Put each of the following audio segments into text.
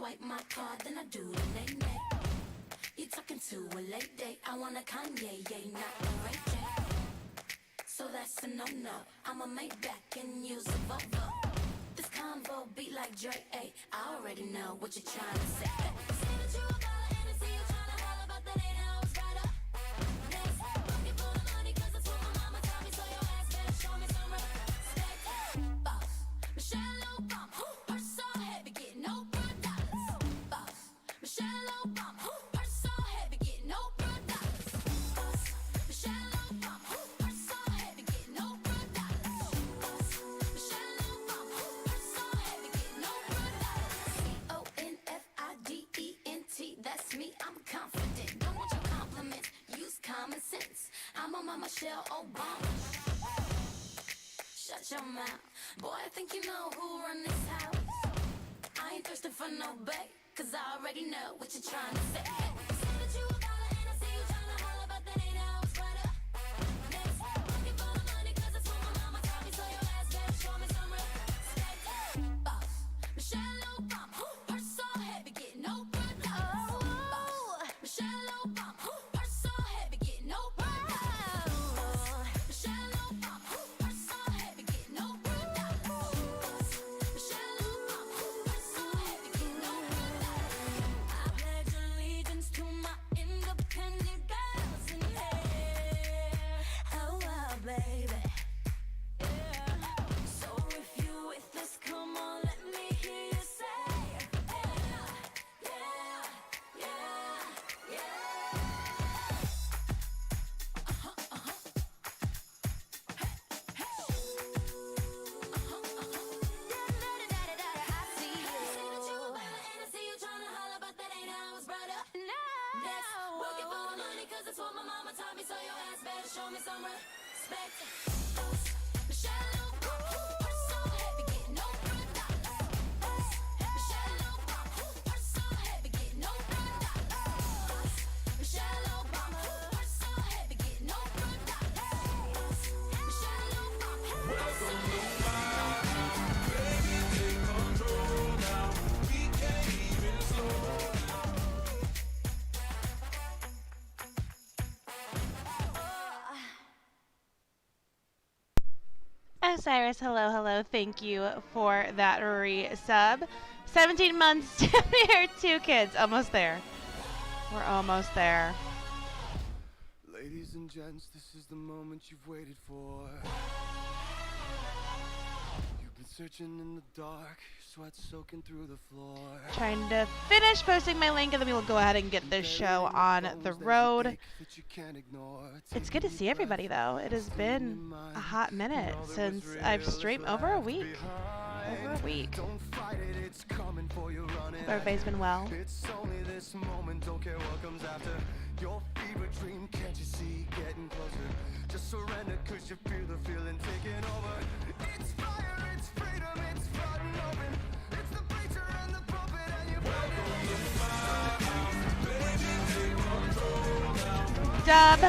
swipe my card, then I do the nay-nay. You talking to a late date, I want a Kanye, yeah, not a Ray J. So that's a no-no, I'ma make back and use a Volvo. This convo beat like Dre, ayy, I already know what you're trying to say. Say that you a baller and I see you trying to holler, but that ain't how it's right up. Next, looking for the money, cause that's what my mama taught me, so your ass better show me some respect. Boss, Michelle Obama, purse so heavy, get no $1. Boss, Michelle Obama, purse so heavy, get no $1. Boss, Michelle Obama, purse so heavy, get no $1. Boss, Michelle Obama, purse so heavy, get no $1. CONFIDENT, that's me, I'm confident. Don't want your compliments, use common sense. I'm on my Michelle Obama. Shut your mouth, boy, I think you know who run this house. I ain't thirsting for no bait, cause I already know what you're trying to say. Say that you a baller and I see you trying to holler, but that ain't how it's right up. Next, looking for the money, cause that's what my mama taught me, so your ass better show me some respect. Boss, Michelle Obama, purse so heavy, get no $1. Boss, Michelle Obama, purse so heavy, get no $1. Boss, Michelle Obama, purse so heavy, get no $1. Boss, Michelle Obama, purse so heavy, get no $1. I pledge allegiance to my independent girls in here. Oh, wow, baby. Yeah. So if you with this, come on, let me hear you say, yeah, yeah, yeah, yeah. Show me some respect. Michelle Obama, purse so heavy, get no $1. Michelle Obama, purse so heavy, get no $1. Michelle Obama, purse so heavy, get no $1. Michelle Obama, Welcome to my house, baby, take control now. We can't even slow down. Osiris, hello. Thank you for that re-sub. 17 months to your 2 kids. Almost there. We're almost there. Ladies and gents, this is the moment you've waited for. You've been searching in the dark, sweat soaking through the floor. Trying to finish posting my link and then we will go ahead and get this show on the road. It's good to see everybody though. It has been a hot minute since I've streamed over a week. Don't fight it, it's coming for you, running. Everybody's been well. It's only this moment, don't care what comes after. Your fever dream, can't you see, getting closer. Just surrender, cause you feel the feeling taking over. It's fire, it's freedom, it's flooding open. It's the preacher and the puppet and you welcome to my house. Baby, take control now.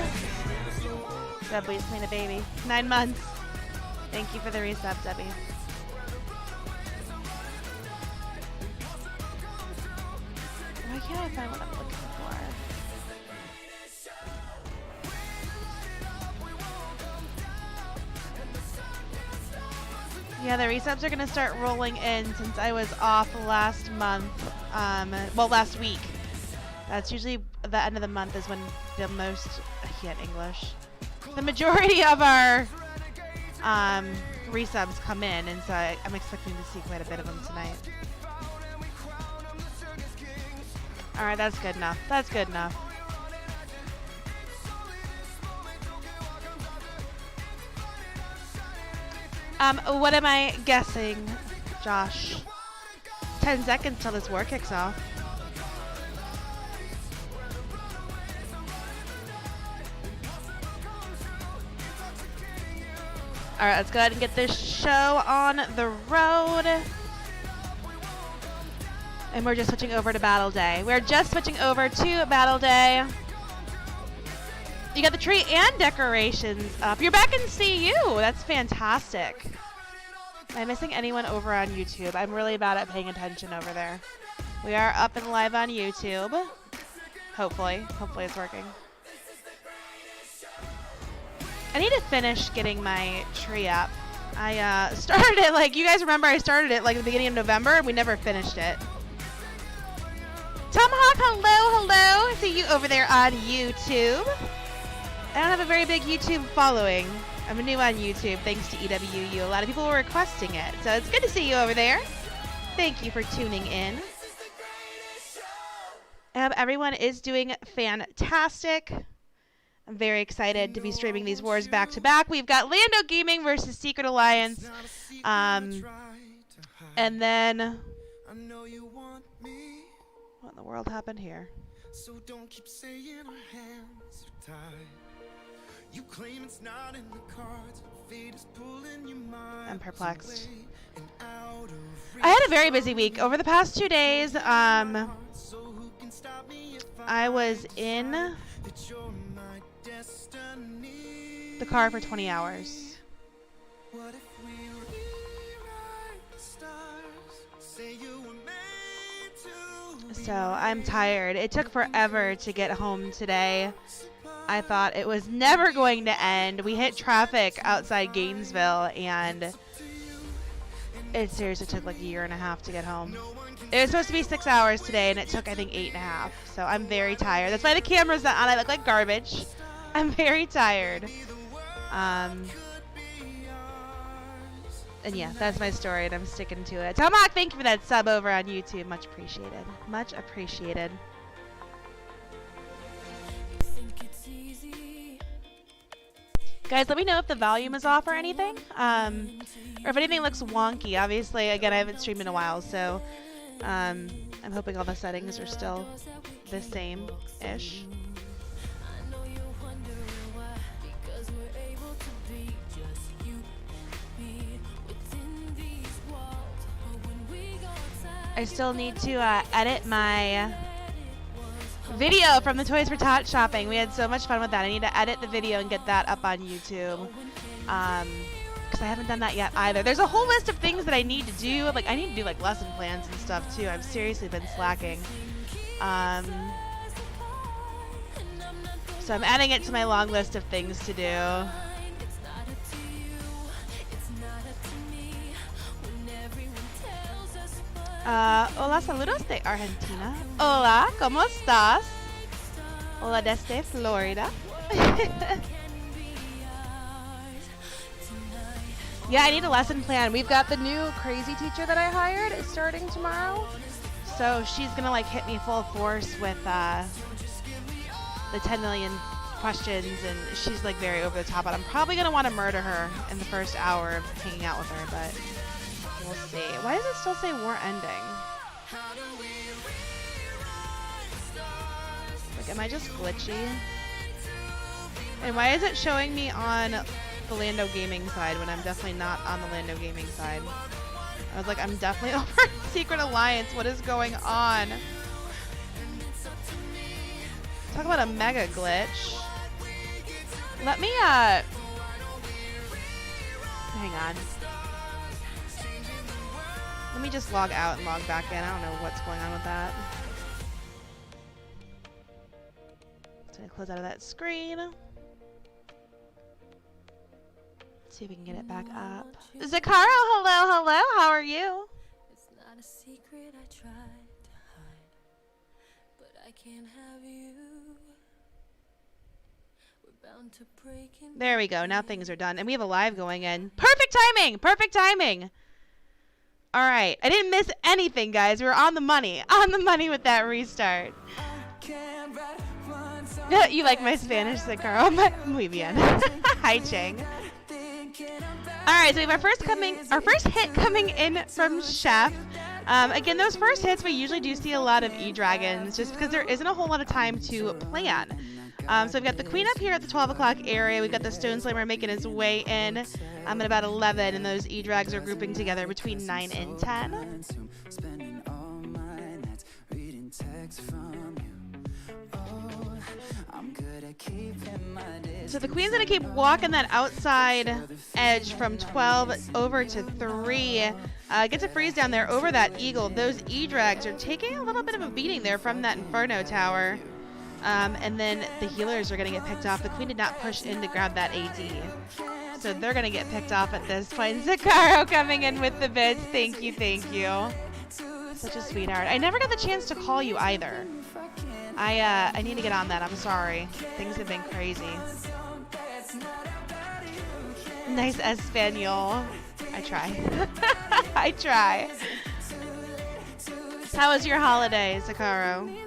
Dub, we just made a baby. 9 months. Thank you for the resub, Debbie. Why can't I find what I'm looking for? Yeah, the resubs are going to start rolling in since I was off last month. Well, last week. That's usually the end of the month is when the most, I can't English. The majority of our resubs come in, and so I'm expecting to see quite a bit of them tonight. Alright, that's good enough. That's good enough. What am I guessing, Josh? 10 seconds till this war kicks off. Alright, let's go ahead and get this show on the road. And we're just switching over to Battle Day. We're just switching over to Battle Day. You got the tree and decorations up. You're back in CU. That's fantastic. Am I missing anyone over on YouTube? I'm really bad at paying attention over there. We are up and live on YouTube. Hopefully it's working. I need to finish getting my tree up. I started it, like, you guys remember I started it like at the beginning of November and we never finished it. Tomahawk, hello. I see you over there on YouTube. I don't have a very big YouTube following. I'm new on YouTube thanks to EWU. A lot of people were requesting it. So it's good to see you over there. Thank you for tuning in. Everyone is doing fantastic. I'm very excited to be streaming these wars back to back. We've got LandoGaming versus Secret Alliance. And then what in the world happened here? So don't keep saying our hands are tied. You claim it's not in the cards. Fate is pulling your mind. I'm perplexed. I had a very busy week. Over the past 2 days, I was in the car for 20 hours. What if we rewrite the stars? Say you were made to. So I'm tired. It took forever to get home today. I thought it was never going to end. We hit traffic outside Gainesville and it seriously took like a year and a half to get home. It was supposed to be 6 hours today and it took I think 8.5. So I'm very tired. That's why the camera's not on. I look like garbage. I'm very tired. And yeah, that's my story and I'm sticking to it. Tomahawk, thank you for that sub over on YouTube. Much appreciated. Much appreciated. Guys, let me know if the volume is off or anything. Or if anything looks wonky. Obviously, again, I haven't streamed in a while, so I'm hoping all the settings are still the same-ish. I still need to edit my video from the Toys for Tot shopping. We had so much fun with that. I need to edit the video and get that up on YouTube. Because I haven't done that yet either. There's a whole list of things that I need to do. Like, I need to do like lesson plans and stuff too. I've seriously been slacking. So I'm adding it to my long list of things to do. Hola, saludos de Argentina. Hola, ¿cómo estás? Hola desde Florida. Yeah, I need a lesson plan. We've got the new crazy teacher that I hired is starting tomorrow. So she's gonna like hit me full force with the 10 million questions and she's like very over the top. But I'm probably gonna want to murder her in the first hour of hanging out with her, but we'll see. Why does it still say war ending? Like, am I just glitchy? And why is it showing me on the LandoGaming side when I'm definitely not on the LandoGaming side? I was like, I'm definitely over Secret Alliance. What is going on? Talk about a mega glitch. Let me, hang on. Let me just log out and log back in. I don't know what's going on with that. Just gonna close out of that screen. Let's see if we can get it back up. Zakaro, hello. How are you? It's not a secret I tried to hide, but I can't have you. We're bound to break in. There we go. Now things are done. And we have a live going in. Perfect timing! Perfect timing! All right. I didn't miss anything, guys. We were on the money. On the money with that restart. You like my Spanish, Zakaro? Muy bien. Hi, Chang. All right, so we have our first hit coming in from Chef. Again, those first hits, we usually do see a lot of E-Dragons just because there isn't a whole lot of time to plan. So we've got the Queen up here at the 12 o'clock area. We've got the Stone Slammer making his way in at about 11, and those E-Drags are grouping together between 9 and 10. I'm good at So the queen's gonna keep walking that outside edge from 12 over to 3. Get to freeze down there over that eagle. Those E-drags are taking a little bit of a beating there from that Inferno tower. And then the healers are gonna get picked off. The queen did not push in to grab that AD. So they're gonna get picked off at this point. S3cre3t coming in with the bits. Thank you, thank you. Such a sweetheart. I never got the chance to call you either. I need to get on that. I'm sorry. Things have been crazy. Nice Espanol. I try. I try. How was your holiday, S3cre3t?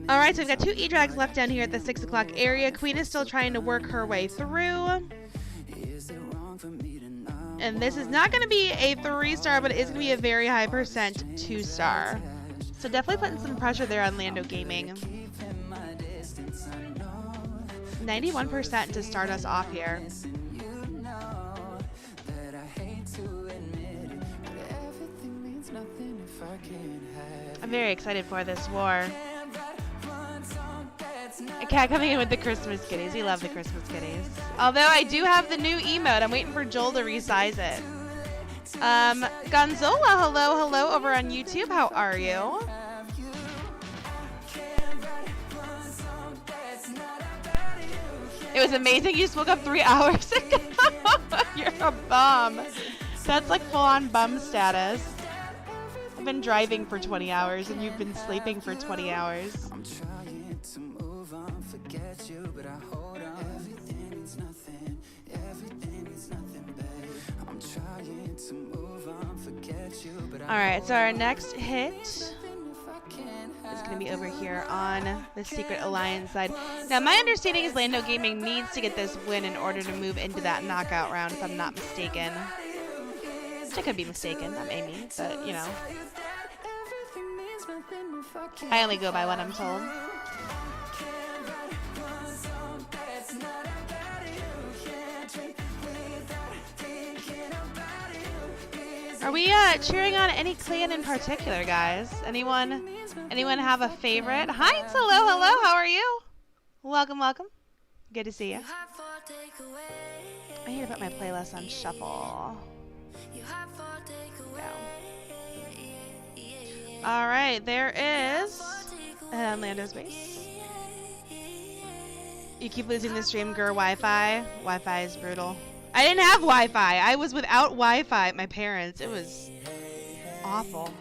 Alright, so we've got 2 E-drags left down here at the 6 o'clock area. Queen is still trying to work her way through. And this is not going to be a 3-star, but it is going to be a very high percent 2-star. So definitely putting some pressure there on LandoGaming. 91% to start us off here. I'm very excited for this war. A cat coming in with the Christmas kitties. We love the Christmas kitties. Although I do have the new emote. I'm waiting for Joel to resize it. Gonzola, hello over on YouTube. How are you? It was amazing. You just woke up 3 hours ago. You're a bum. That's like full-on bum status. I've been driving for 20 hours and you've been sleeping for 20 hours. I'm trying to move on, forget you, but I hold on. Everything means nothing. Everything means nothing, babe. I'm trying to move on, forget you, but I Alright, so our next hit is going to be over here on the Secret Alliance side. Now, my understanding is LandoGaming needs to get this win in order to move into that knockout round, if I'm not mistaken. I could be mistaken. I'm Amy, but you know. I only go by what I'm told. Are we cheering on any clan in particular, guys? Anyone have a favorite? Hi, hello. How are you? Welcome. Good to see you. I need to put my playlist on shuffle. Alright, there is Lando's base. You keep losing the stream, Wi-Fi. Wi-Fi is brutal. I didn't have Wi-Fi. I was without Wi-Fi at my parents. It was awful.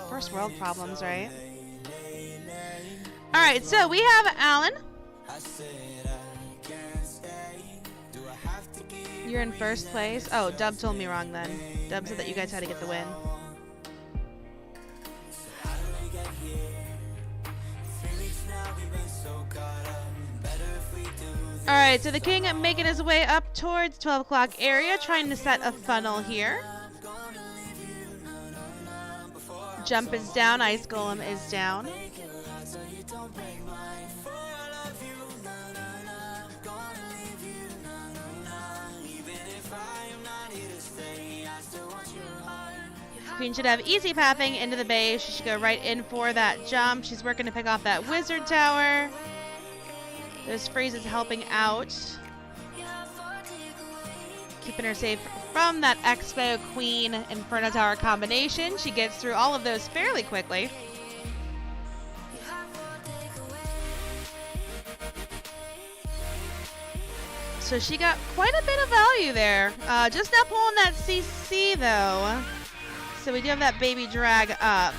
First world problems, right? Alright, so we have Alan. You're in first place. Oh, Dub told me wrong then. Dub said that you guys had to get the win. Alright, so the king making his way up towards 12 o'clock area, trying to set a funnel here. Jump is down, Ice Golem is down. Queen should have easy pathing into the base. She should go right in for that jump. She's working to pick off that wizard tower. Those freezes helping out. Keeping her safe from that Expo Queen Inferno Tower combination. She gets through all of those fairly quickly. So she got quite a bit of value there. Just not pulling that CC though. So we do have that baby drag up.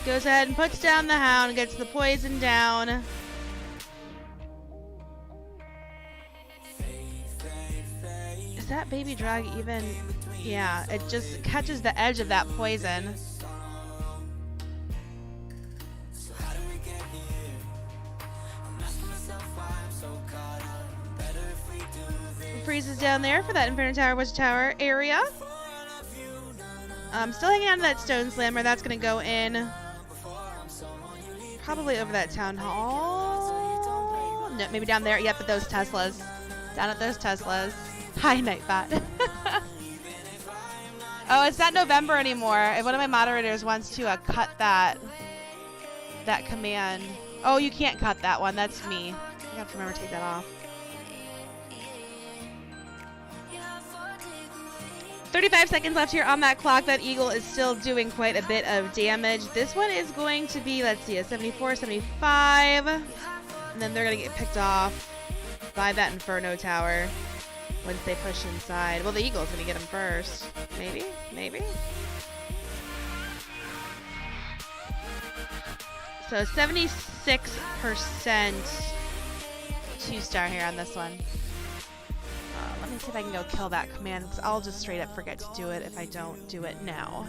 Goes ahead and puts down the hound, gets the poison down. Is that baby drag even? Yeah, it just catches the edge of that poison. Freezes down there for that Inferno Tower, Witch Tower area. Still hanging on to that Stone Slammer. That's going to go in probably over that Town Hall. No, maybe down there. Yep, at those Teslas. Down at those Teslas. Hi, Nightbot. Oh, it's not November anymore. If one of my moderators wants to cut that command. Oh, you can't cut that one. That's me. I have to remember to take that off. 35 seconds left here on that clock. That eagle is still doing quite a bit of damage. This one is going to be, let's see, a 74, 75. And then they're going to get picked off by that Inferno Tower once they push inside. Well, the eagle's going to get them first. Maybe? Maybe? So 76% 2-star here on this one. Let me see if I can go kill that command, because I'll just straight up forget to do it if I don't do it now.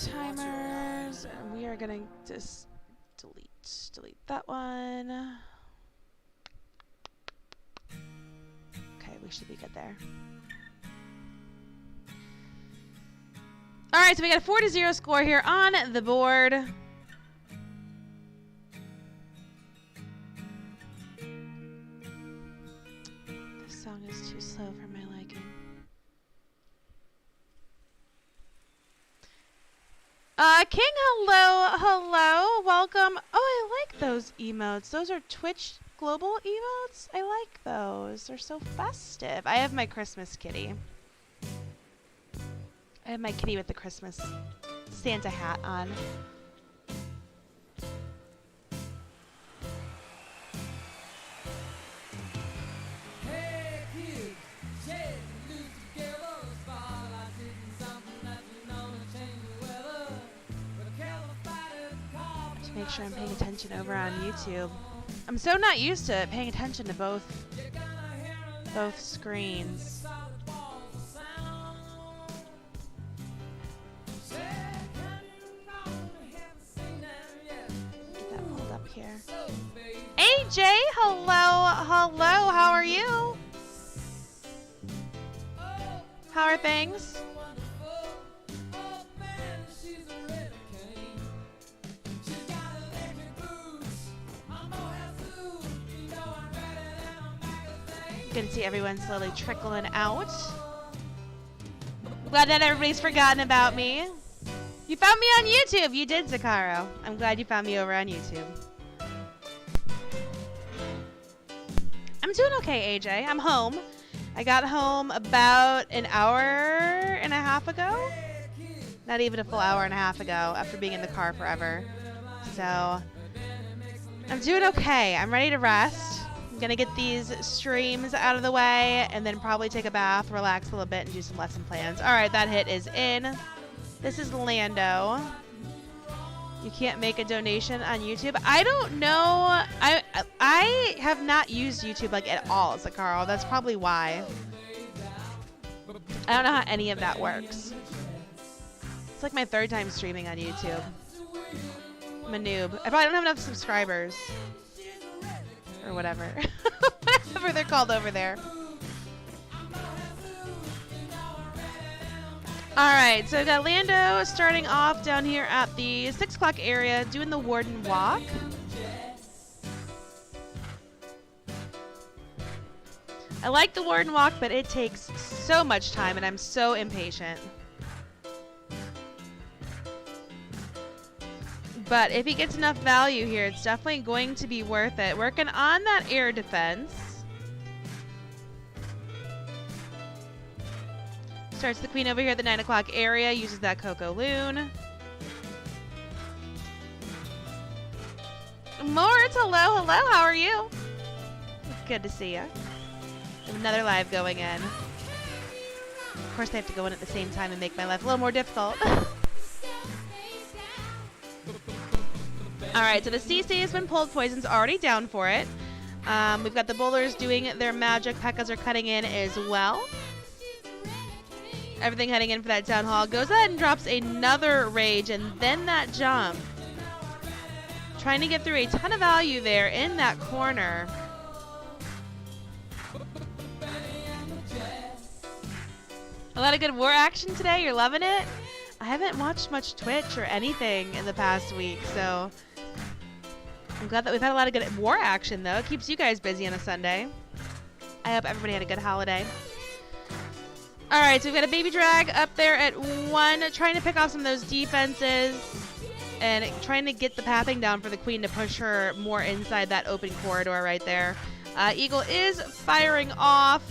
Timers. We are going to just delete that one. Okay, we should be good there. All right, so we got a 4-0 score here on the board. This song is too slow for my liking. King, hello, welcome. Oh, I like those emotes. Those are Twitch global emotes. I like those. They're so festive. I have my Christmas kitty. I have my kitty with the Christmas Santa hat on. To make sure I'm paying attention over on YouTube. I'm so not used to paying attention to both screens. Here. AJ, hello, how are you? How are things? You can see everyone slowly trickling out. Glad that everybody's forgotten about me. You found me on YouTube. You did, Zakaro. I'm glad you found me over on YouTube. I'm doing okay, AJ. I'm home. I got home about an hour and a half ago. Not even a full hour and a half ago after being in the car forever. So, I'm doing okay. I'm ready to rest. I'm going to get these streams out of the way and then probably take a bath, relax a little bit, and do some lesson plans. All right, that hit is in. This is Lando. You can't make a donation on YouTube. I don't know. I have not used YouTube like at all, Zakaro. That's probably why. I don't know how any of that works. It's like my 3rd time streaming on YouTube. I'm a noob. I probably don't have enough subscribers. Or whatever. Whatever they're called over there. Alright, so we've got Lando starting off down here at the 6 o'clock area doing the Warden Walk. I like the Warden Walk, but it takes so much time and I'm so impatient. But if he gets enough value here, it's definitely going to be worth it. Working on that air defense. Starts the queen over here at the 9 o'clock area. Uses that Coco Loon. Moritz, hello. How are you? It's good to see you. Another live going in. Of course, I have to go in at the same time and make my life a little more difficult. Alright, so the CC has been pulled. Poison's already down for it. We've got the bowlers doing their magic. Pekkas are cutting in as well. Everything heading in for that town hall. Goes ahead and drops another rage and then that jump. Trying to get through a ton of value there in that corner. A lot of good war action today. You're loving it. I haven't watched much Twitch or anything in the past week, so I'm glad that we've had a lot of good war action, though. It keeps you guys busy on a Sunday. I hope everybody had a good holiday. All right, so we've got a baby drag up there at 1, trying to pick off some of those defenses and trying to get the pathing down for the queen to push her more inside that open corridor right there. Eagle is firing off.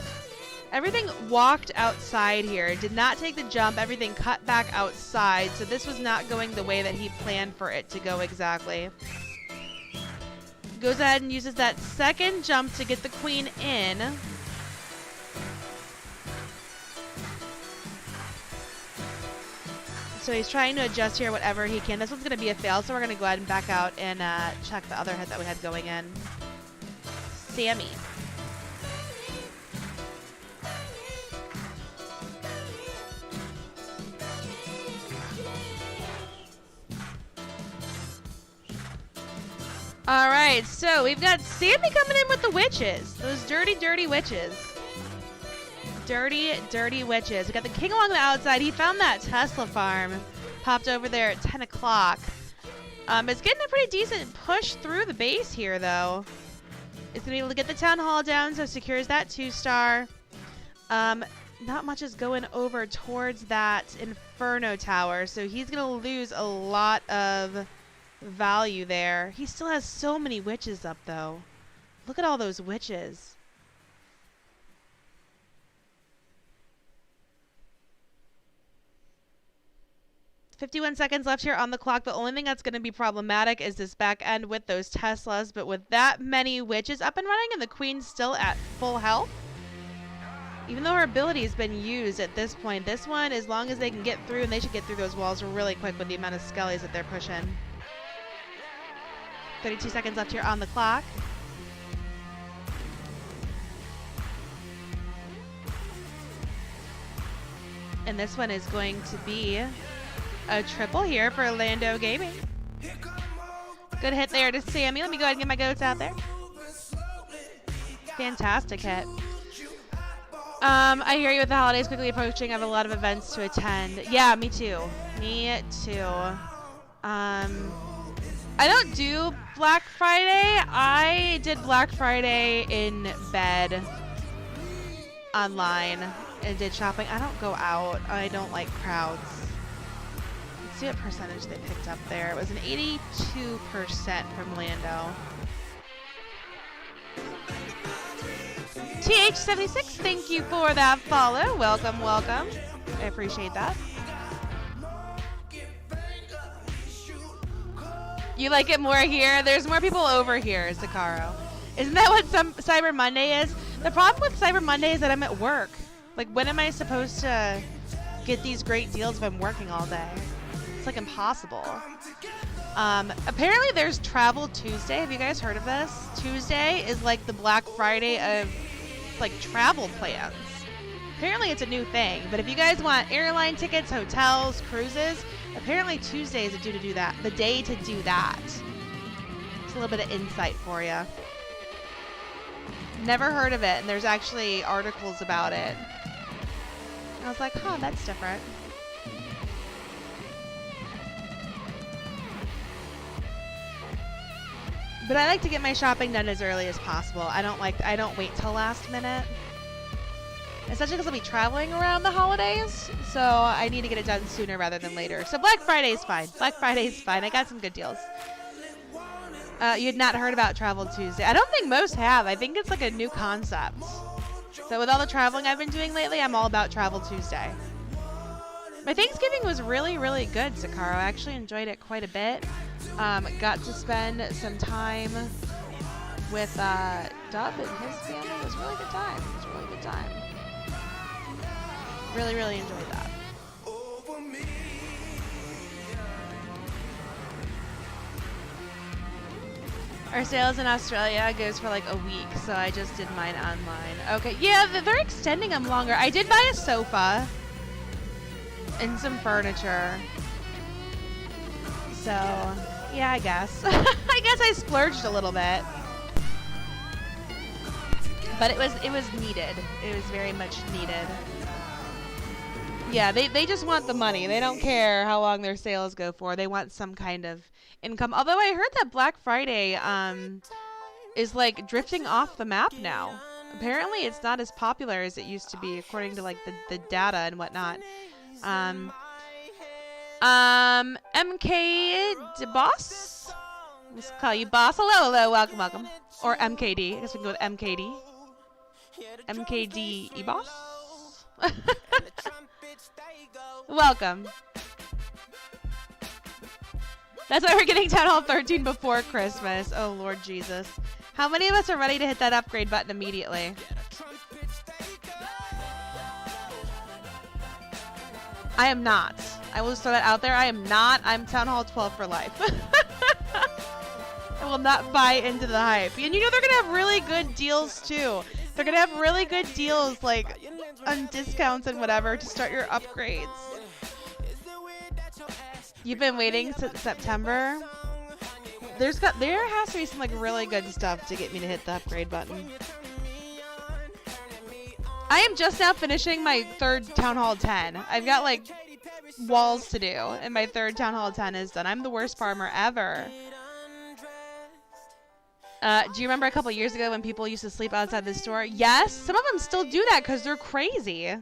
Everything walked outside here. Did not take the jump. Everything cut back outside. So this was not going the way that he planned for it to go exactly. Goes ahead and uses that second jump to get the queen in. So he's trying to adjust here whatever he can. This one's going to be a fail, so we're going to go ahead and back out and check the other hit that we had going in. Sammy. All right, so we've got Sammy coming in with the witches. Those dirty, dirty witches. Dirty, dirty witches. We got the king along the outside. He found that Tesla farm. Popped over there at 10 o'clock. It's getting a pretty decent push through the base here, though. It's going to be able to get the town hall down, so secures that 2-star. Not much is going over towards that Inferno tower, so he's going to lose a lot of value there. He still has so many witches up, though. Look at all those witches. $51 seconds left here on the clock. The only thing that's going to be problematic is this back end with those Teslas, but with that many witches up and running and the queen's still at full health, even though her ability has been used at this point, this one, as long as they can get through, and they should get through those walls really quick with the amount of skellies that they're pushing. 32 seconds left here on the clock. And this one is going to be a triple here for LandoGaming. Good hit there to Sammy. Let me go ahead and get my goats out there. Fantastic hit. I hear you with the holidays quickly approaching. I have a lot of events to attend. Yeah, me too. Me too. I don't do Black Friday. I did Black Friday in bed online and did shopping. I don't go out. I don't like crowds. Let's see what percentage they picked up there. It was an 82% from Lando. TH76, thank you for that follow. Welcome, welcome. I appreciate that. You like it more here? There's more people over here, Zakaro. Isn't that what Cyber Monday is? The problem with Cyber Monday is that I'm at work. Like, when am I supposed to get these great deals if I'm working all day? It's like impossible. Apparently there's Travel Tuesday. Have you guys heard of this? Tuesday is like the Black Friday of like travel plans. Apparently it's a new thing, but if you guys want airline tickets, hotels, cruises, apparently Tuesday is the day to do that. It's a little bit of insight for you. Never heard of it, and there's actually articles about it. I was like, huh, that's different. But I like to get my shopping done as early as possible. I don't wait till last minute. Especially because I'll be traveling around the holidays, so I need to get it done sooner rather than later. So Black Friday is fine. Black Friday is fine. I got some good deals. You had not heard about Travel Tuesday. I don't think most have. I think it's like a new concept. So with all the traveling I've been doing lately, I'm all about Travel Tuesday. My Thanksgiving was really, really good, Zakaro. I actually enjoyed it quite a bit. Got to spend some time with Dub and his family. It was a really good time. It was a really good time. Really, really enjoyed that. Our sales in Australia goes for like a week, so I just did mine online. Okay, yeah, they're extending them longer. I did buy a sofa and some furniture. So, yeah, I guess. I guess I splurged a little bit. But it was needed. It was very much needed. Yeah, they just want the money. They don't care how long their sales go for. They want some kind of income. Although I heard that Black Friday is like drifting off the map now. Apparently it's not as popular as it used to be, according to like the data and whatnot. MK Boss? Let's call you Boss. Hello, hello, welcome, welcome. Or MKD. I guess we can go with MKD. MKD E-Boss? Welcome. That's why we're getting Town Hall 13 before Christmas. Oh, Lord Jesus. How many of us are ready to hit that upgrade button immediately? I am not. I will just throw that out there. I am not. I'm Town Hall 12 for life. I will not buy into the hype. And you know they're going to have really good deals, too. They're going to have really good deals, like, on discounts and whatever to start your upgrades. You've been waiting since September. There has to be some, like, really good stuff to get me to hit the upgrade button. I am just now finishing my third Town Hall 10. I've got, like, walls to do, and my third Town Hall 10 is done. I'm the worst farmer ever. Do you remember a couple years ago when people used to sleep outside the store? Yes, some of them still do that because they're crazy.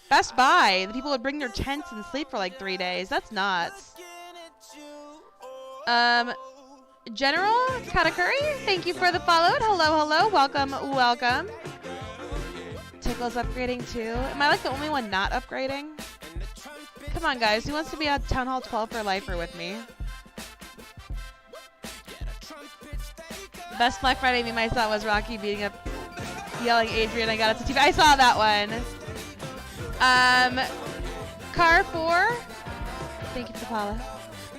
Best Buy, the people would bring their tents and sleep for like 3 days. That's nuts. General Katakuri, thank you for the follow. Hello, hello, welcome, welcome. Tickle's upgrading too. Am I like the only one not upgrading? Come on, guys. Who wants to be at Town Hall 12 for lifer with me? Best Black Friday meme I saw was Rocky beating up, yelling Adrian, I got it to TV. I saw that one. Car 4. Thank you for the follow.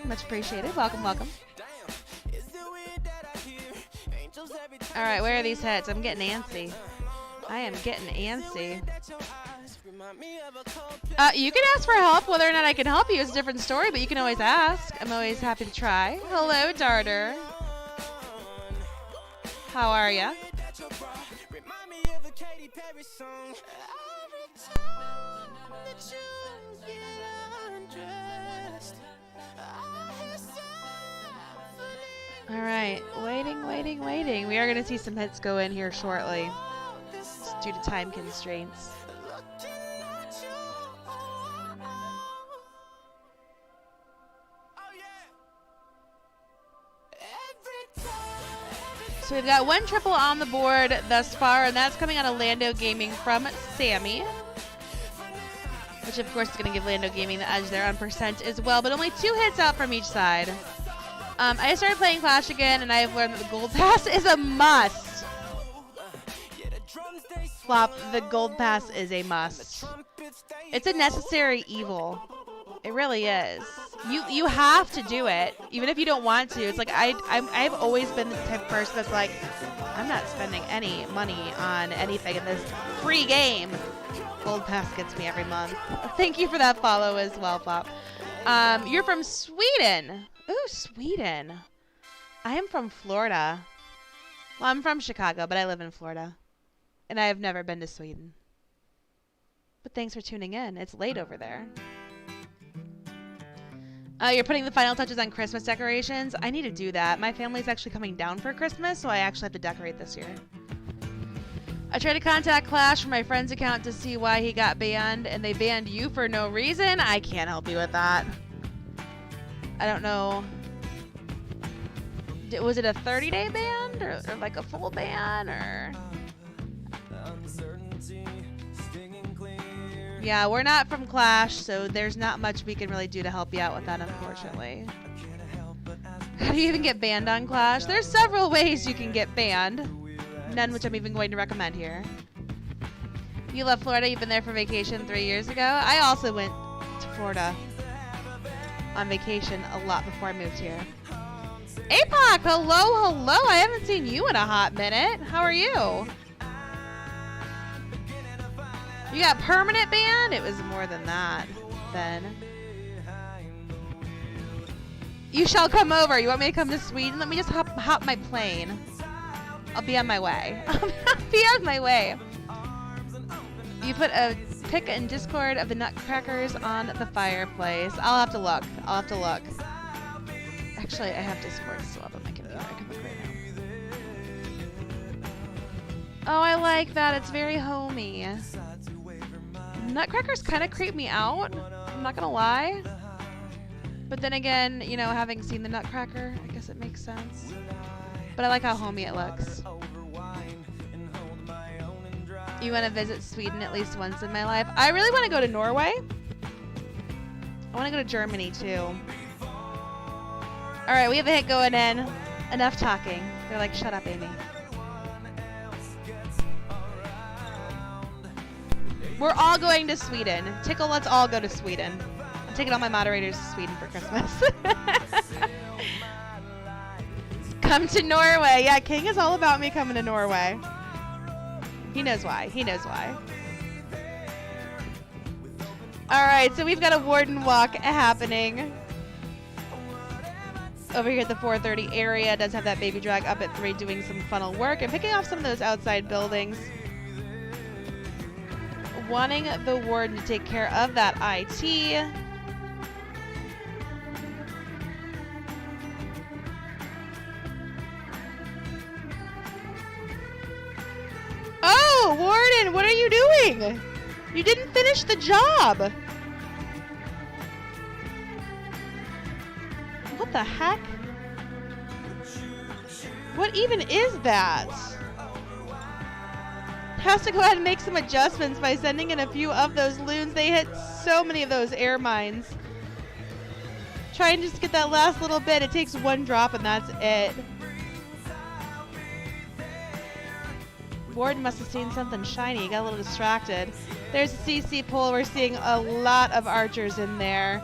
Much appreciated. Welcome, welcome. Alright, where are these hits? I'm getting antsy. I am getting antsy. You can ask for help. Whether or not I can help you is a different story, but you can always ask. I'm always happy to try. Hello, Darter. How are ya? Alright, waiting. We are going to see some hits go in here shortly. Just due to time constraints. So we've got one triple on the board thus far, and that's coming out of LandoGaming from Sammy. Which, of course, is going to give LandoGaming the edge there on percent as well, but only 2 hits out from each side. I started playing Clash again, and I have learned that the Gold Pass is a must. Flop, the Gold Pass is a must. It's a necessary evil. It really is. You have to do it, even if you don't want to. It's like I've always been the type of person that's like, I'm not spending any money on anything in this free game. Gold Pass gets me every month. Thank you for that follow as well, Flop. You're from Sweden. Ooh, Sweden. I am from Florida. Well, I'm from Chicago, but I live in Florida. And I have never been to Sweden. But thanks for tuning in. It's late over there. You're putting the final touches on Christmas decorations. I need to do that. My family's actually coming down for Christmas, so I actually have to decorate this year. I tried to contact Clash from my friend's account to see why he got banned, and they banned you for no reason. I can't help you with that. I don't know. Was it a 30-day ban or like a full ban or? Yeah, we're not from Clash, so there's not much we can really do to help you out with that, unfortunately. How do you even get banned on Clash? There's several ways you can get banned. None which I'm even going to recommend here. You love Florida. You've been there for vacation 3 years ago. I also went to Florida on vacation a lot before I moved here. APOC, hello. I haven't seen you in a hot minute. How are you? You got permanent banned? It was more than that then. You shall come over. You want me to come to Sweden? Let me just hop my plane. I'll be on my way. I'll be on my way. You put a pick in Discord of the nutcrackers on the fireplace. I'll have to look. Actually, I have Discord still up on my computer. I can look right now. Oh, I like that. It's very homey. Nutcrackers kind of creep me out. I'm not gonna lie. But then again, you know, having seen the Nutcracker, I guess it makes sense. But I like how homey it looks. You want to visit Sweden at least once in my life? I really want to go to Norway. I want to go to Germany too. Alright, we have a hit going in. Enough talking. They're like, shut up, Amy. We're all going to Sweden. Tickle, let's all go to Sweden. I'm taking all my moderators to Sweden for Christmas. Come to Norway. Yeah, King is all about me coming to Norway. He knows why. He knows why. Alright, so we've got a Warden walk happening. Over here at the 430 area. Does have that baby drag up at 3 doing some funnel work and picking off some of those outside buildings. Wanting the Warden to take care of that IT. Oh, Warden, what are you doing? You didn't finish the job. What the heck? What even is that? Has to go ahead and make some adjustments by sending in a few of those loons. They hit so many of those air mines. Try and just get that last little bit. It takes one drop and that's it. Warden must have seen something shiny. He got a little distracted. There's a CC pull. We're seeing a lot of archers in there.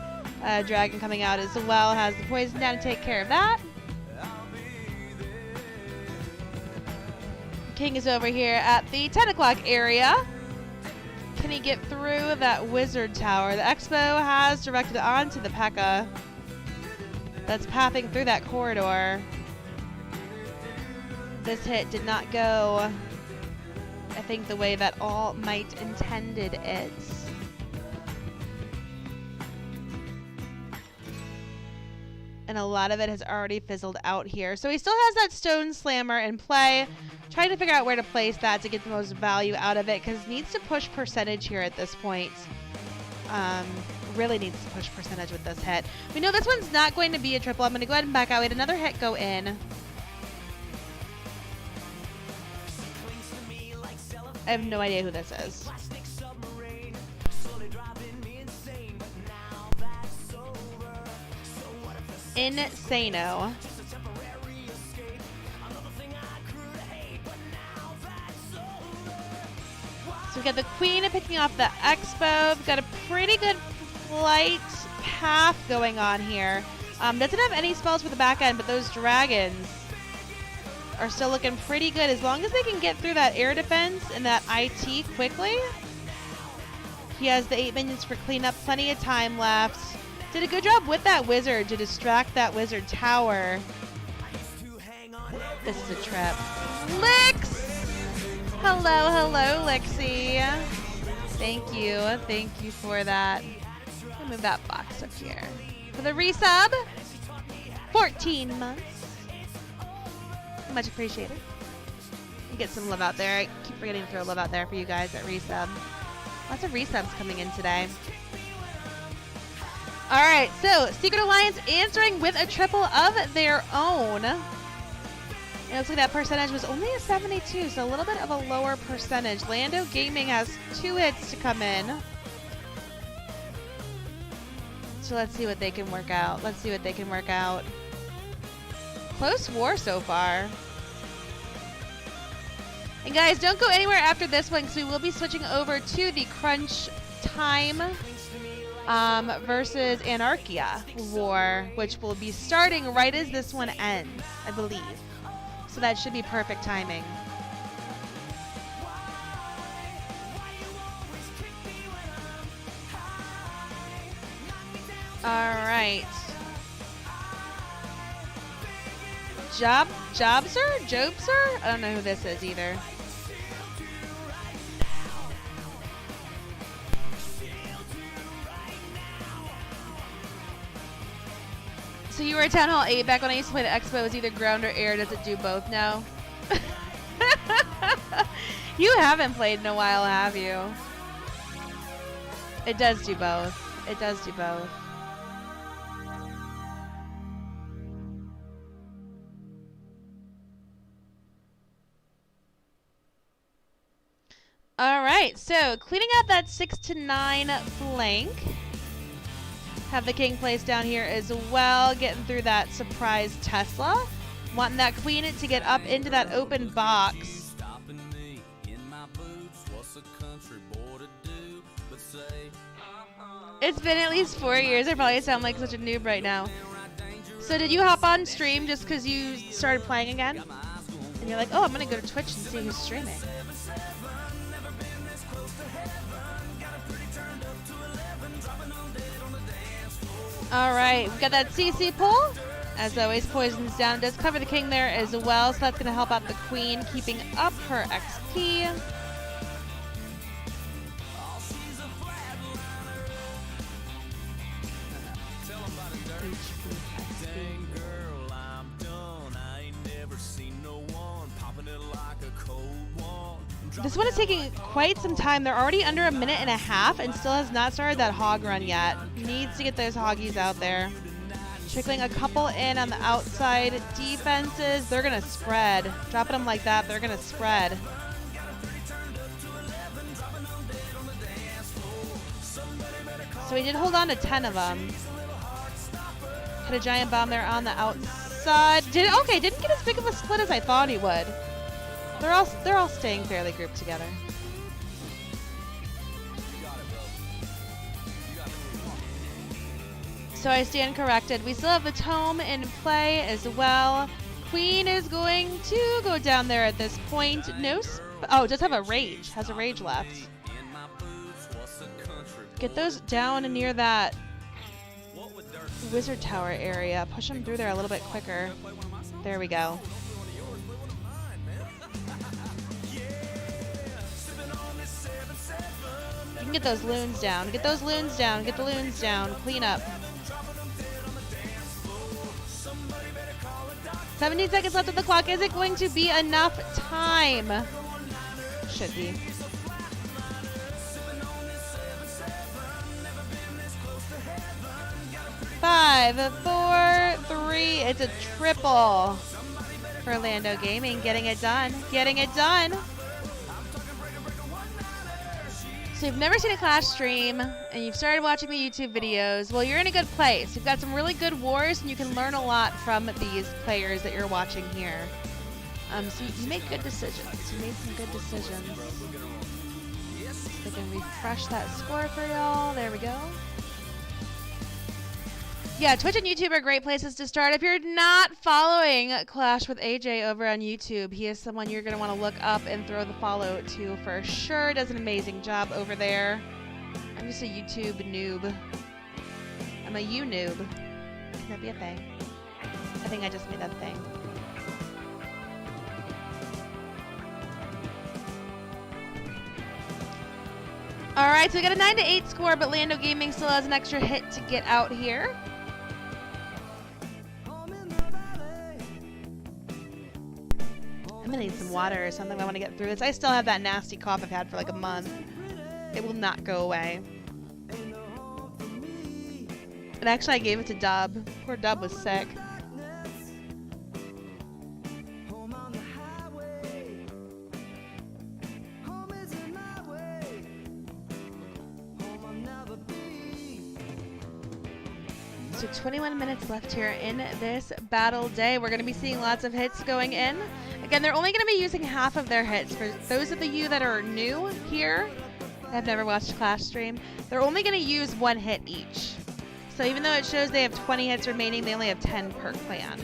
Dragon coming out as well. Has the poison down to take care of that. King is over here at the 10 o'clock area. Can he get through that wizard tower? The Expo has directed onto the P.E.K.K.A. that's pathing through that corridor. This hit did not go, I think, the way that All Might intended it. And a lot of it has already fizzled out here. So he still has that Stone Slammer in play. Trying to figure out where to place that to get the most value out of it, because needs to push percentage here at this point. Really needs to push percentage with this hit. We know this one's not going to be a triple. I'm going to go ahead and back out. We had another hit go in. I have no idea who this is. Insano. So we've got the Queen picking off the Expo. We've got a pretty good flight path going on here. Doesn't have any spells for the back end, but those dragons are still looking pretty good as long as they can get through that air defense and that IT quickly. He has the 8 minions for cleanup, plenty of time left. Did a good job with that wizard to distract that wizard tower. This is a trip. Lix! Hello, hello, Lixie. Thank you for that. I'll move that box up here. For the resub, 14 months. Much appreciated. You get some love out there. I keep forgetting to throw love out there for you guys at resub. Lots of resubs coming in today. Alright, so Secret Alliance answering with a triple of their own. And it looks like that percentage was only a 72, so a little bit of a lower percentage. LandoGaming has 2 hits to come in. So let's see what they can work out. Close war so far. And guys, don't go anywhere after this one, because we will be switching over to the Crunchtime versus Anarkhia war, which will be starting right as this one ends, I believe. So that should be perfect timing. Alright. Jobser? I don't know who this is either. So you were at Town Hall 8 back when I used to play the Expo. It was either ground or air. Does it do both now? You haven't played in a while, have you? It does do both. It does do both. All right, so cleaning out that 6 to 9 flank. Have the king placed down here as well, getting through that surprise Tesla. Wanting that queen to get up into that open box. It's been at least 4 years. I probably sound like such a noob right now. So did you hop on stream just because you started playing again? And you're like, oh, I'm going to go to Twitch and see who's streaming. All right, we've got that CC pull. As always, poisons down. It does cover the king there as well, so that's going to help out the queen, keeping up her XP. This one is taking quite some time. They're already under a minute and a half and still has not started that hog run yet. Needs to get those hoggies out there. Trickling a couple in on the outside defenses. They're going to spread. Dropping them like that, they're going to spread. So he did hold on to 10 of them. Hit a giant bomb there on the outside. Didn't get as big of a split as I thought he would. They're all staying fairly grouped together. So I stand corrected. We still have the tome in play as well. Queen is going to go down there at this point. Oh, does have a rage. Has a rage left. Get those down near that wizard tower area. Push them through there a little bit quicker. There we go. You can get those loons down. Get those loons down. Get the loons down. Clean up. 17 seconds left on the clock. Is it going to be enough time? Should be. Five, four, three. It's a triple for LandoGaming. Getting it done. Getting it done. So you've never seen a Clash stream, and you've started watching the YouTube videos, well, you're in a good place. You've got some really good wars, and you can learn a lot from these players that you're watching here. So you make good decisions. You made some good decisions. So I can refresh that score for y'all. There we go. Yeah, Twitch and YouTube are great places to start. If you're not following Clash with AJ over on YouTube, he is someone you're going to want to look up and throw the follow to for sure. Does an amazing job over there. I'm just a YouTube noob. I'm a U-noob. Can that be a thing? I think I just made that thing. All right, so we got a 9-8 score, but LandoGaming still has an extra hit to get out here. I'm gonna need some water or something. I want to get through this. I still have that nasty cough I've had for like a month. It will not go away. And actually, I gave it to Dub. Poor Dub was sick. So 21 minutes left here in this battle day. We're going to be seeing lots of hits going in. Again, they're only going to be using half of their hits. For those of you that are new here, have never watched Clash stream, they're only going to use one hit each. So even though it shows they have 20 hits remaining, they only have 10 per clan.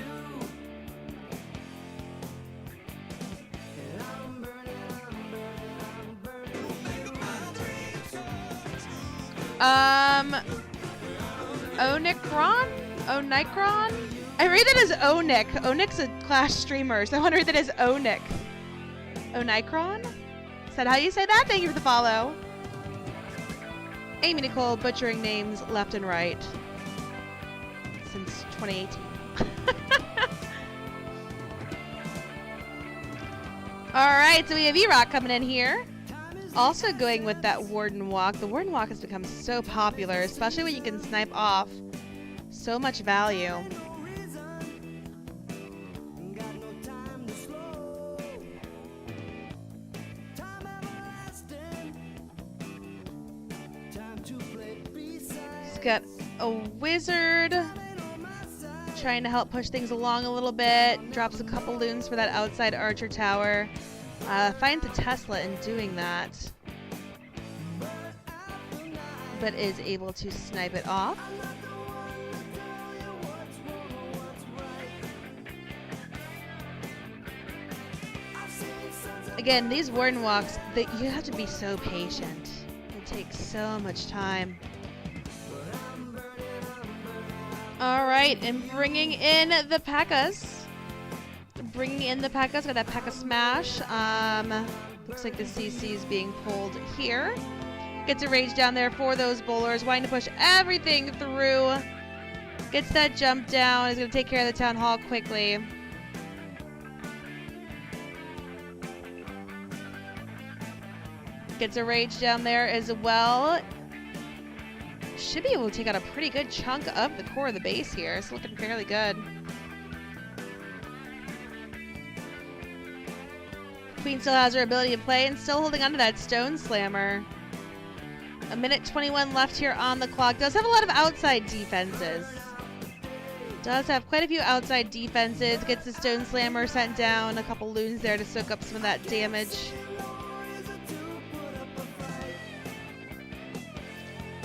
Onikron? I read it as Onik. Onik's a Clash streamer, so I want to read it as Onik. Onikron? Is that how you say that? Thank you for the follow. Amy Nicole butchering names left and right. Since 2018. Alright, so we have E-Rock coming in here. Also going with that Warden Walk. The Warden Walk has become so popular, especially when you can snipe off so much value. He's got a Wizard trying to help push things along a little bit. Drops a couple loons for that outside Archer tower. Finds a Tesla in doing that, but is able to snipe it off. Again, these Warden Walks, you have to be so patient. It takes so much time. Alright, and bringing in the P.E.K.K.A.s. Got that P.E.K.K.A smash. Looks like the CC is being pulled here. Gets a rage down there for those bowlers, wanting to push everything through. Gets that jump down. Is going to take care of the town hall quickly. Gets a rage down there as well. Should be able to take out a pretty good chunk of the core of the base here. It's looking fairly good. Queen still has her ability to play and still holding on to that Stone Slammer. A minute 21 left here on the clock. Does have a lot of outside defenses. Does have quite a few outside defenses. Gets the Stone Slammer sent down. A couple loons there to soak up some of that damage.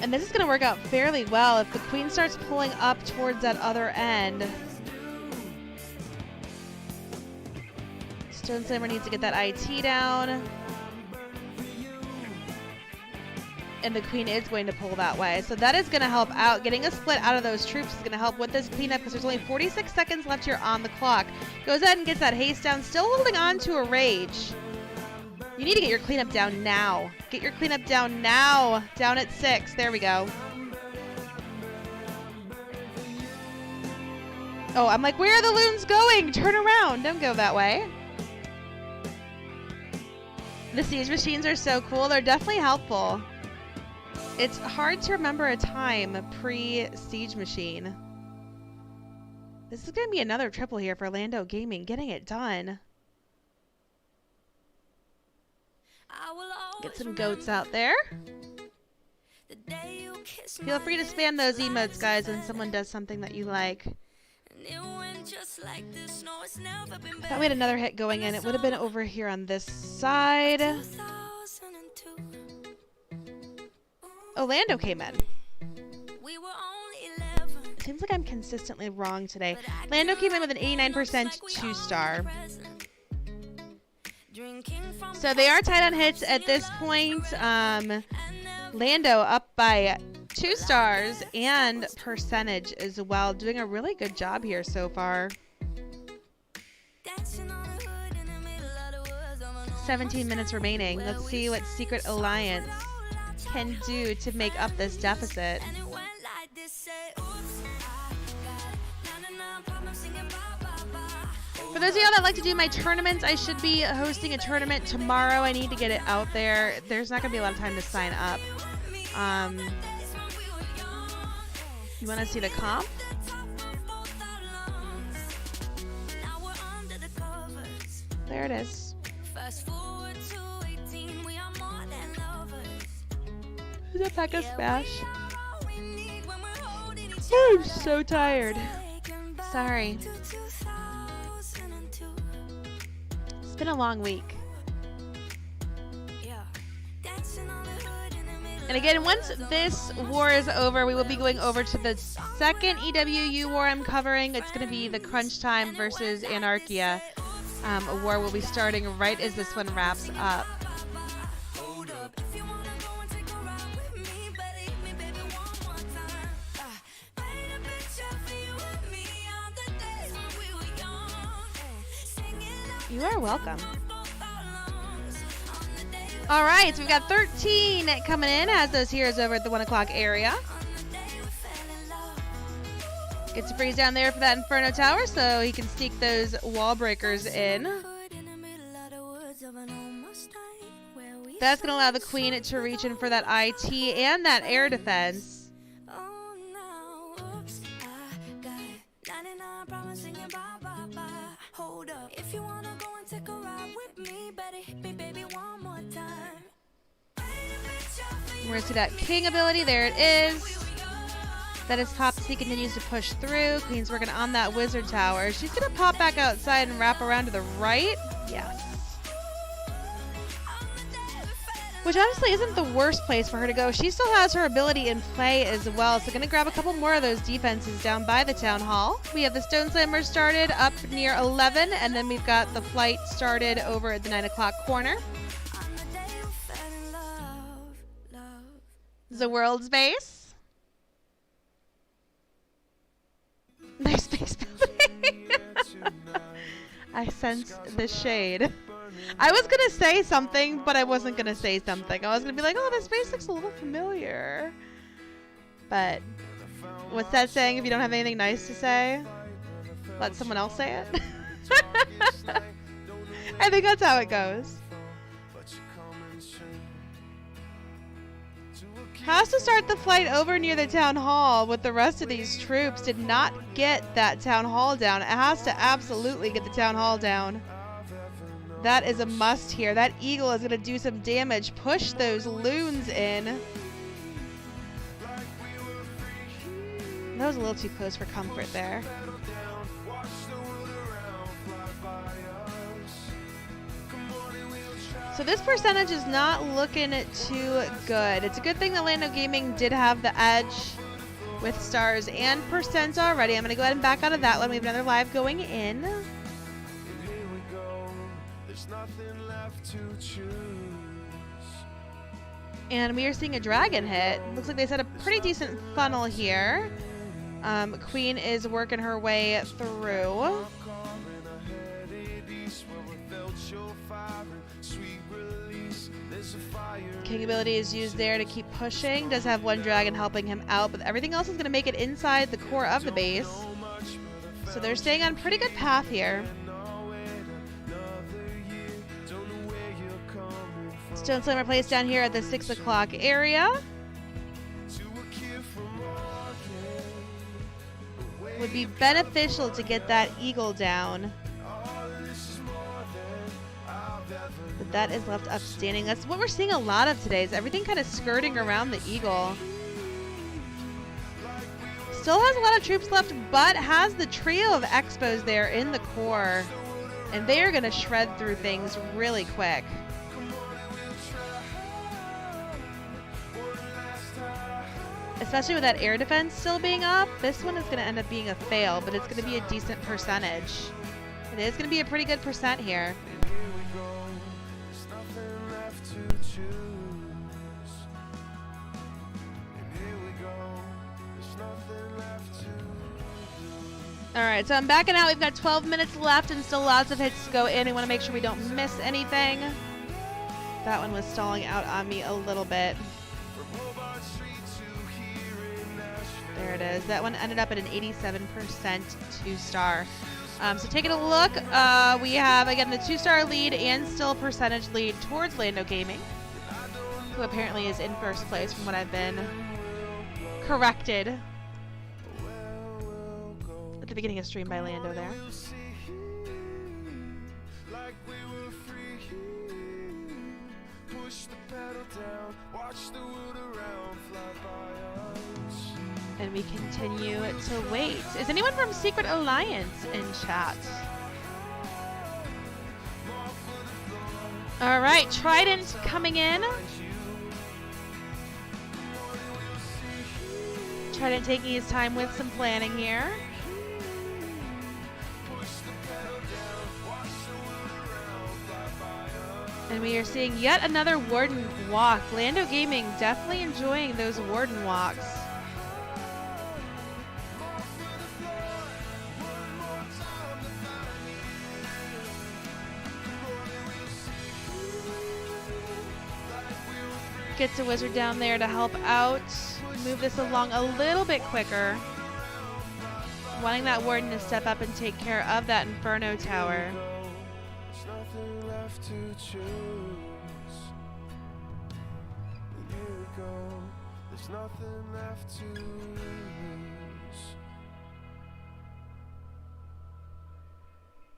And this is going to work out fairly well if the Queen starts pulling up towards that other end. Stone Slammer needs to get that IT down. And the Queen is going to pull that way. So that is going to help out. Getting a split out of those troops is going to help with this cleanup because there's only 46 seconds left here on the clock. Goes ahead and gets that haste down. Still holding on to a rage. You need to get your cleanup down now. Get your cleanup down now. Down at 6. There we go. Oh, I'm like, where are the loons going? Turn around. Don't go that way. The siege machines are so cool. They're definitely helpful. It's hard to remember a time pre-siege machine. This is going to be another triple here for LandoGaming. Getting it done. Get some goats out there. Feel free to spam those emotes, guys, when someone does something that you like. Thought we had another hit going in. It would have been over here on this side. Oh, Lando came in. It seems like I'm consistently wrong today. Lando came in with an 89% 2-star. So they are tied on hits at this point. Lando up by 2 stars and percentage as well. Doing a really good job here so far. 17 minutes remaining. Let's see what Secret Alliance can do to make up this deficit. For those of y'all that like to do my tournaments, I should be hosting a tournament tomorrow. I need to get it out there. There's not going to be a lot of time to sign up. You want to see the comp? There it is. Is that P.E.K.K.A smash? I'm so tired. Sorry. It's been a long week. And again, once this war is over, we will be going over to the second EWU war I'm covering. It's going to be the Crunchtime versus Anarkhia. A war will be starting right as this one wraps up. You are welcome. All right, so we've got 13 coming in as those heroes over at the 1 o'clock area. Gets a breeze down there for that Inferno Tower so he can sneak those wall breakers in. That's going to allow the Queen to reach in for that IT and that air defense. We're going to see that King ability. There it is. That is popped as he continues to push through. Queen's working on that Wizard Tower. She's going to pop back outside and wrap around to the right. Yes. Which honestly isn't the worst place for her to go. She still has her ability in play as well. So going to grab a couple more of those defenses down by the Town Hall. We have the Stone Slammer started up near 11. And then we've got the flight started over at the 9 o'clock corner. The world's base. Nice base building. I sense the shade. I was going to say something, but I wasn't going to say something. I was going to be like, oh, this base looks a little familiar. But what's that saying? If you don't have anything nice to say, let someone else say it. I think that's how it goes. Has to start the flight over near the Town Hall with the rest of these troops. Did not get that Town Hall down. It has to absolutely get the Town Hall down. That is a must here. That Eagle is going to do some damage. Push those loons in. That was a little too close for comfort there. So this percentage is not looking too good. It's a good thing that LandoGaming did have the edge with stars and percent already. I'm going to go ahead and back out of that one. We have another live going in. And we are seeing a dragon hit. Looks like they set a pretty decent funnel here. Queen is working her way through. King ability is used there to keep pushing. Does have one dragon helping him out, but everything else is going to make it inside the core of the base. So they're staying on a pretty good path here. Stone Slammer placed down here at the 6 o'clock area. Would be beneficial to get that Eagle down. But that is left upstanding. That's what we're seeing a lot of today, is everything kind of skirting around the Eagle. Still has a lot of troops left, but has the trio of Expos there in the core. And they are going to shred through things really quick. Especially with that air defense still being up, this one is going to end up being a fail, but it's going to be a decent percentage. It is going to be a pretty good percent here. Alright, so I'm backing out. We've got 12 minutes left and still lots of hits to go in. We want to make sure we don't miss anything. That one was stalling out on me a little bit. There it is. That one ended up at an 87% 2-star. So taking a look, we have, again, the 2-star lead and still percentage lead towards LandoGaming, who apparently is in first place from what I've been corrected at the beginning of stream by Lando there. And we continue to wait. Is anyone from Secret Alliance in chat? All right, Trident coming in. Trident taking his time with some planning here. And we are seeing yet another Warden walk. LandoGaming definitely enjoying those Warden walks. Gets a wizard down there to help out. Move this along a little bit quicker. Wanting that warden to step up and take care of that Inferno Tower. There's nothing left to choose. Here we go. There's nothing left to lose.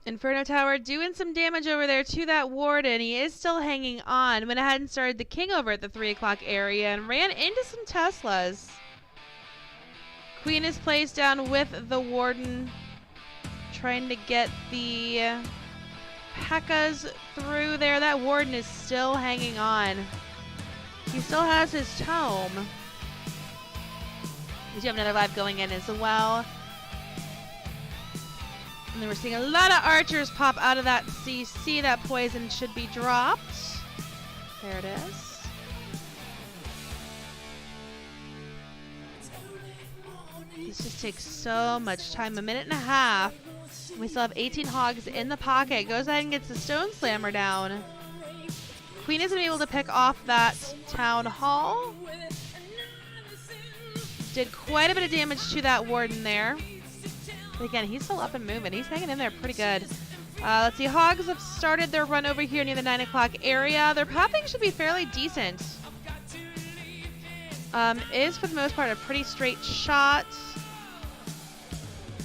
Inferno Tower doing some damage over there to that warden. He is still hanging on. Went ahead and started the king over at the 3 o'clock area and ran into some Teslas. Queen is placed down with the warden, trying to get the P.E.K.K.A.s through there. That warden is still hanging on. He still has his tome. We do have another live going in as well. And then we're seeing a lot of archers pop out of that CC. That poison should be dropped. There it is. This just takes so much time. A minute and a half. We still have 18 hogs in the pocket. Goes ahead and gets the stone slammer down. Queen isn't able to pick off that town hall. Did quite a bit of damage to that warden there. But again, he's still up and moving. He's hanging in there pretty good. Let's see. Hogs have started their run over here near the 9 o'clock area. Their pathing should be fairly decent. Is for the most part a pretty straight shot.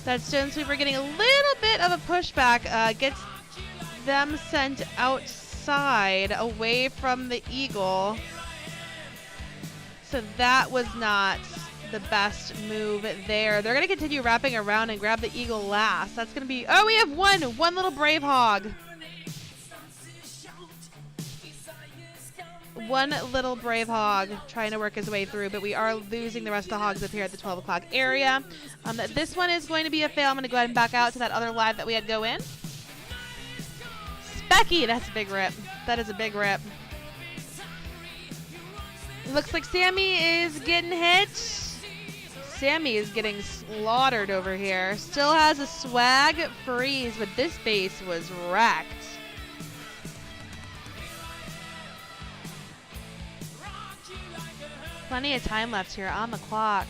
That stone sweeper getting a little bit of a pushback. Gets them sent outside away from the eagle. So that was not the best move there. They're going to continue wrapping around and grab the eagle last. That's going to be... Oh, we have one little brave hog. One little brave hog trying to work his way through, but we are losing the rest of the hogs up here at the 12 o'clock area. This one is going to be a fail. I'm going to go ahead and back out to that other live that we had go in. Specky, that's a big rip. That is a big rip. Looks like Sammy is getting hit. Sammy is getting slaughtered over here. Still has a swag freeze, but this base was wrecked. Plenty of time left here on the clock.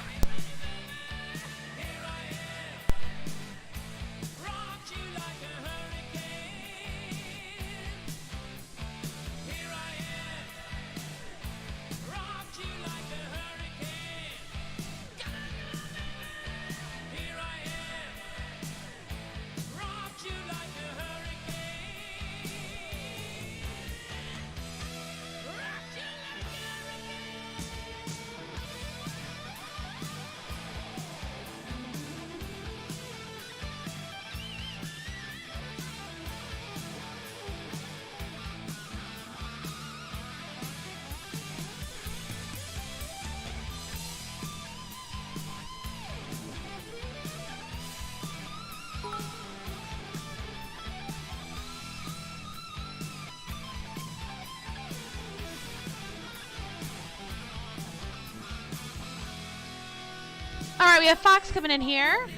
All right, we have Fox coming in here.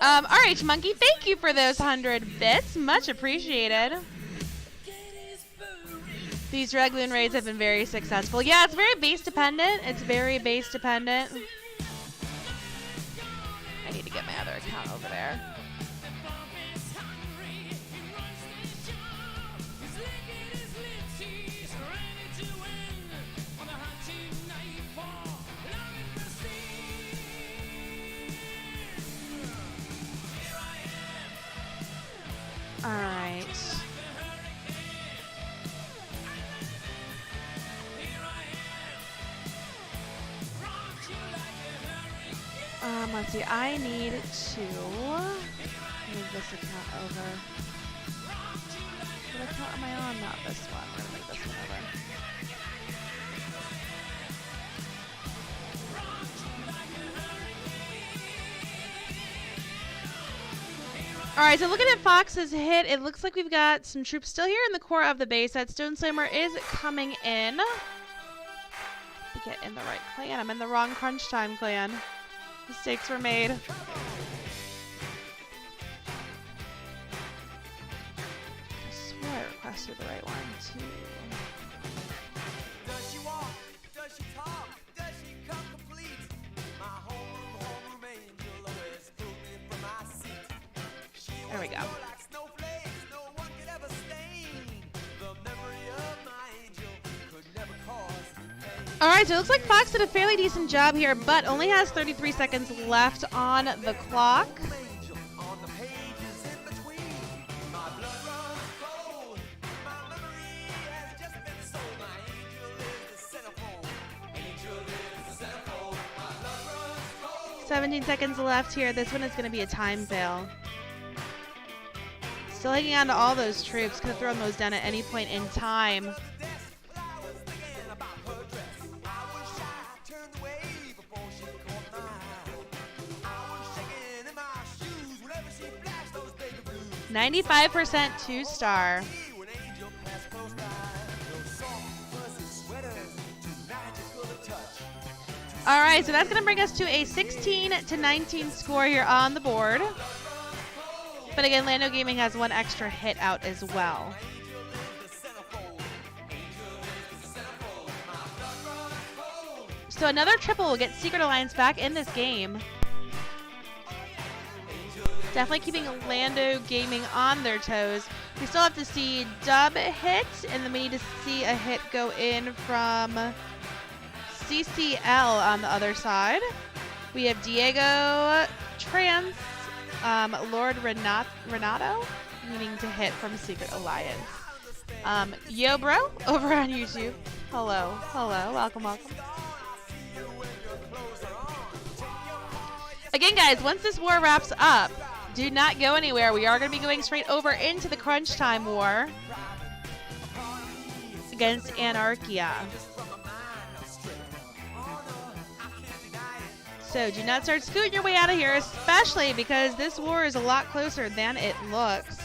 RH Monkey, thank you for those 100 bits. Much appreciated. These Dragloon raids have been very successful. Yeah, it's very base dependent. It's very base dependent. I need to get my other account over there. All right. Let's see. I need to move this account over. What account am I on? Not this one. We're gonna move this one over. All right, so looking at Fox's hit, it looks like we've got some troops still here in the core of the base. That Stone Slammer is coming in. To get in the right clan. I'm in the wrong Crunchtime clan. Mistakes were made. I swear I requested the right one, too. Does she walk? Does she talk? Does she come complete? My homeroom angel always There we go. Alright, so it looks like Fox did a fairly decent job here, but only has 33 seconds left on the clock. "17 seconds left here. This one is going to be a time fail. Still hanging on to all those troops. Could have thrown those down at any point in time. "95% two-star. All right, so that's going to bring us to a 16-19 score here on the board. But again, LandoGaming has one extra hit out as well. So another triple will get Secret Alliance back in this game. Definitely keeping LandoGaming on their toes. We still have to see Dub hit, and then we need to see a hit go in from CCL on the other side. We have Diego Trans, Lord Renato, needing to hit from Secret Alliance. Yo, bro, over on YouTube. Hello, welcome. Again, guys, once this war wraps up, do not go anywhere. We are going to be going straight over into the Crunchtime war against Anarkhia. So do not start scooting your way out of here, especially because this war is a lot closer than it looks.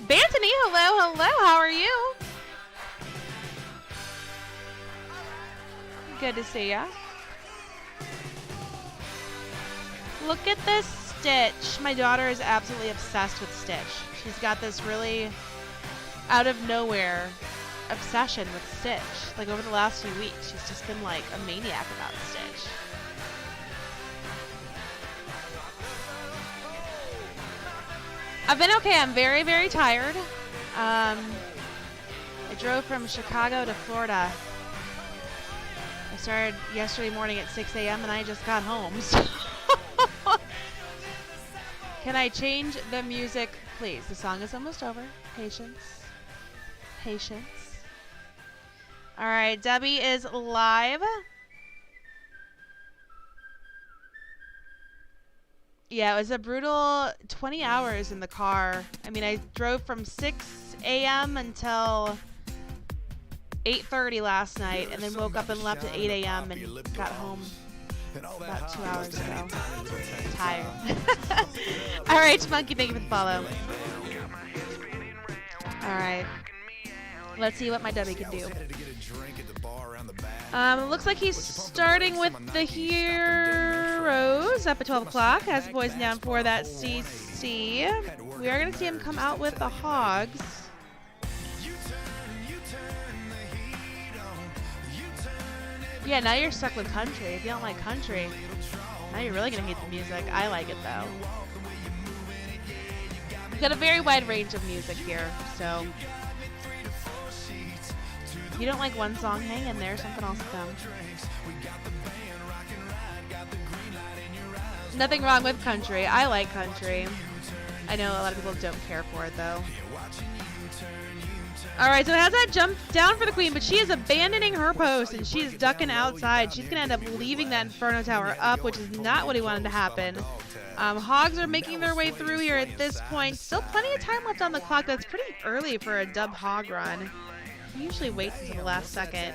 Bantony, hello, how are you? Good to see ya. Look at this Stitch. My daughter is absolutely obsessed with Stitch. She's got this really out of nowhere obsession with Stitch. Like over the last few weeks, she's just been like a maniac about Stitch. I've been okay. I'm very, very tired. I drove from Chicago to Florida. I started yesterday morning at 6 a.m. and I just got home. So can I change the music, please? The song is almost over. Patience. All right, Debbie is live. Yeah, it was a brutal 20 hours in the car. I mean, I drove from 6 a.m. until 8:30 last night, and then woke up and left at 8 a.m. and got home about 2 hours ago. Tired. All right, Monkey, thank you for the follow. All right. Let's see what my Debbie can do. Looks like he's starting with the Heroes up at 12 o'clock. Has the boys down for that CC. We are going to see him come out with the Hogs. Yeah, now you're stuck with country. If you don't like country, now you're really going to hate the music. I like it, though. We've got a very wide range of music here, so if you don't like one song, hang in there. Something else will come. Nothing wrong with country. I like country. I know a lot of people don't care for it, though. All right, so it has that jump down for the queen, but she is abandoning her post, and she is ducking outside. She's going to end up leaving that Inferno Tower up, which is not what he wanted to happen. Hogs are making their way through here at this point. Still plenty of time left on the clock. That's pretty early for a dub hog run. He usually waits until the last second.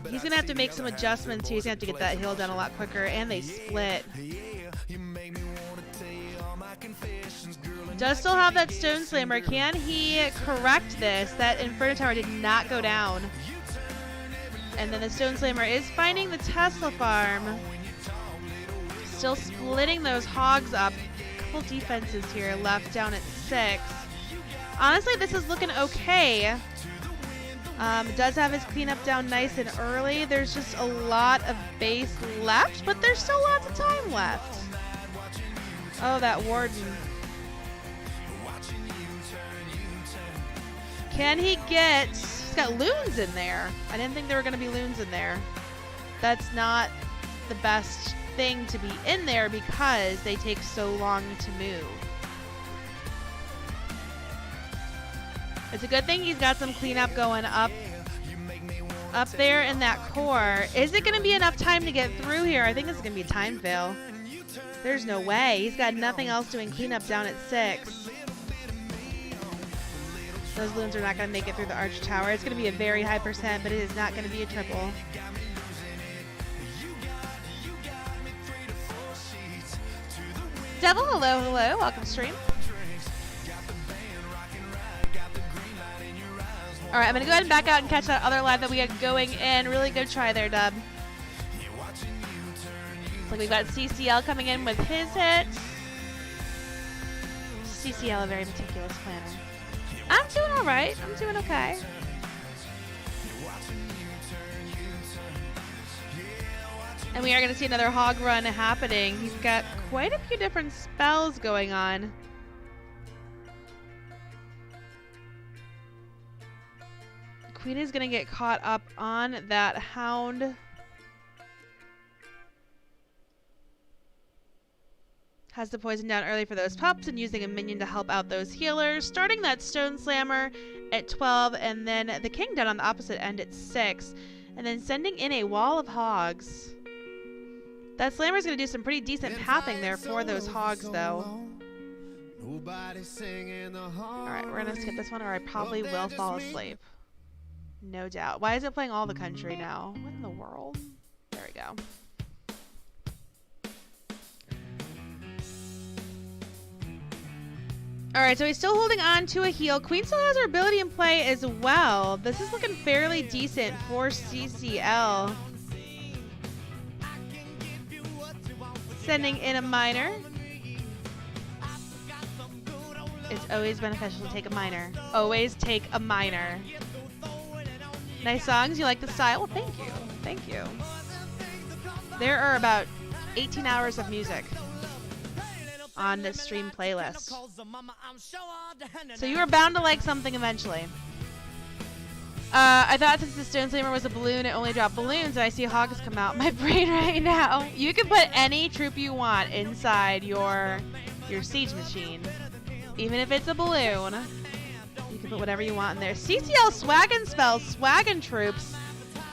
He's going to have to make some adjustments. He's going to have to get that hill done a lot quicker, and they split. Does still have that Stone Slammer. Can he correct this? That Inferno Tower did not go down. And then the Stone Slammer is finding the Tesla farm. Still splitting those hogs up. A couple defenses here left down at 6. Honestly, this is looking okay. Does have his cleanup down nice and early. There's just a lot of base left, but there's still lots of time left. Oh, that warden. Can he get... He's got loons in there. I didn't think there were going to be loons in there. That's not the best thing to be in there because they take so long to move. It's a good thing he's got some cleanup going up there in that core. Is it going to be enough time to get through here? I think this is going to be a time fail. There's no way. He's got nothing else doing cleanup down at 6. Those loons are not going to make it through the arch tower. It's going to be a very high percent, but it is not going to be a triple. Devil, hello, hello. Welcome to stream. All right, I'm going to go ahead and back out and catch that other live that we got going in. Really good try there, Dub. Looks like we've got CCL coming in with his hits. CCL, a very meticulous planner. I'm doing all right. I'm doing okay. And we are going to see another hog run happening. He's got quite a few different spells going on. Queen is going to get caught up on that hound. Has the poison down early for those pups and using a minion to help out those healers. Starting that Stone Slammer at 12 and then the King down on the opposite end at 6. And then sending in a wall of hogs. That Slammer is going to do some pretty decent pathing there for those hogs though. Alright, we're going to skip this one or I probably will fall asleep. No doubt. Why is it playing all the country now? What in the world? There we go. Alright, so he's still holding on to a heal. Queen still has her ability in play as well. This is looking fairly decent for CCL. Sending in a minor. It's always beneficial to take a minor. Always take a minor. Nice songs. You like the style? Well, thank you. Thank you. There are about 18 hours of music on this stream playlist. So you are bound to like something eventually. I thought since the Stone Slammer was a balloon, it only dropped balloons, and I see hogs come out my brain right now. You can put any troop you want inside your siege machine. Even if it's a balloon. You can put whatever you want in there. CCL Swaggin' spells, Swaggin' troops.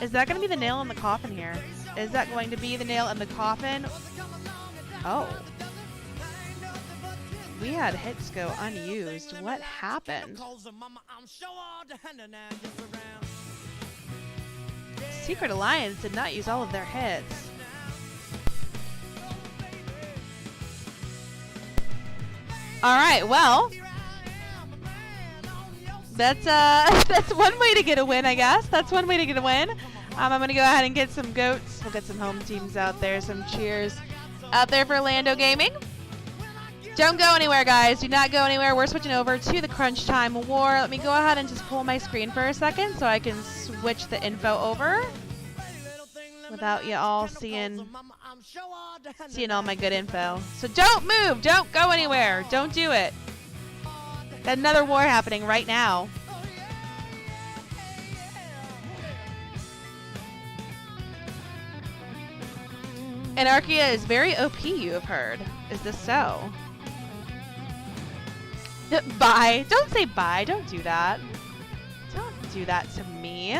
Is that going to be the nail in the coffin here? Is that going to be the nail in the coffin? Oh. We had hits go unused. What happened? Secret Alliance did not use all of their hits. Alright, well. That's one way to get a win, I guess. That's one way to get a win. I'm going to go ahead and get some goats. We'll get some home teams out there. Some cheers out there for LandoGaming. Don't go anywhere, guys. Do not go anywhere. We're switching over to the Crunchtime War. Let me go ahead and just pull my screen for a second so I can switch the info over without you all seeing all my good info. So don't move. Don't go anywhere. Don't do it. Got another war happening right now. Anarkhia is very OP, you have heard. Is this so? Bye. Don't say bye. Don't do that. Don't do that to me.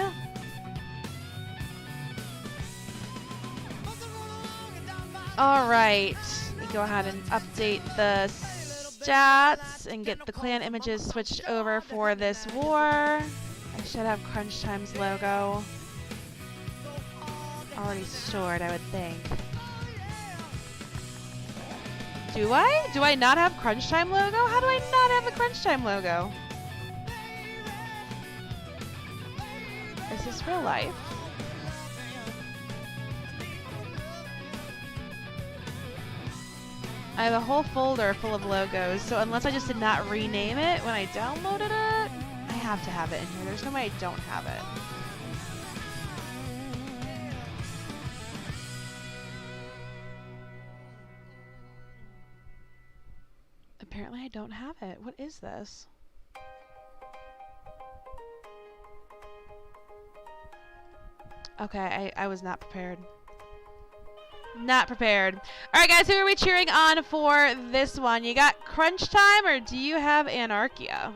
All right. Let me go ahead and update the stats and get the clan images switched over for this war. I should have Crunchtime's logo already stored, I would think. Do I? Do I not have Crunchtime logo? How do I not have the Crunchtime logo? Is this real life? I have a whole folder full of logos, so unless I just did not rename it when I downloaded it, I have to have it in here. There's no way I don't have it. Apparently I don't have it. What is this? Okay, I was not prepared. Not prepared. Alright guys, who are we cheering on for this one? You got Crunchtime or do you have Anarkhia?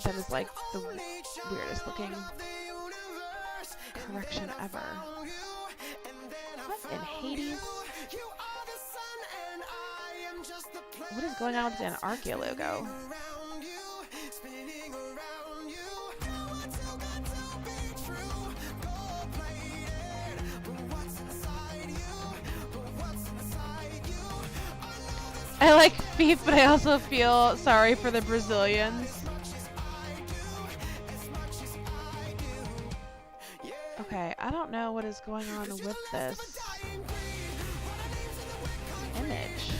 That is like the weirdest looking correction ever. What in Hades? What is going on with the Anarkhia logo? I like beef, but I also feel sorry for the Brazilians. Okay, I don't know what is going on with this image.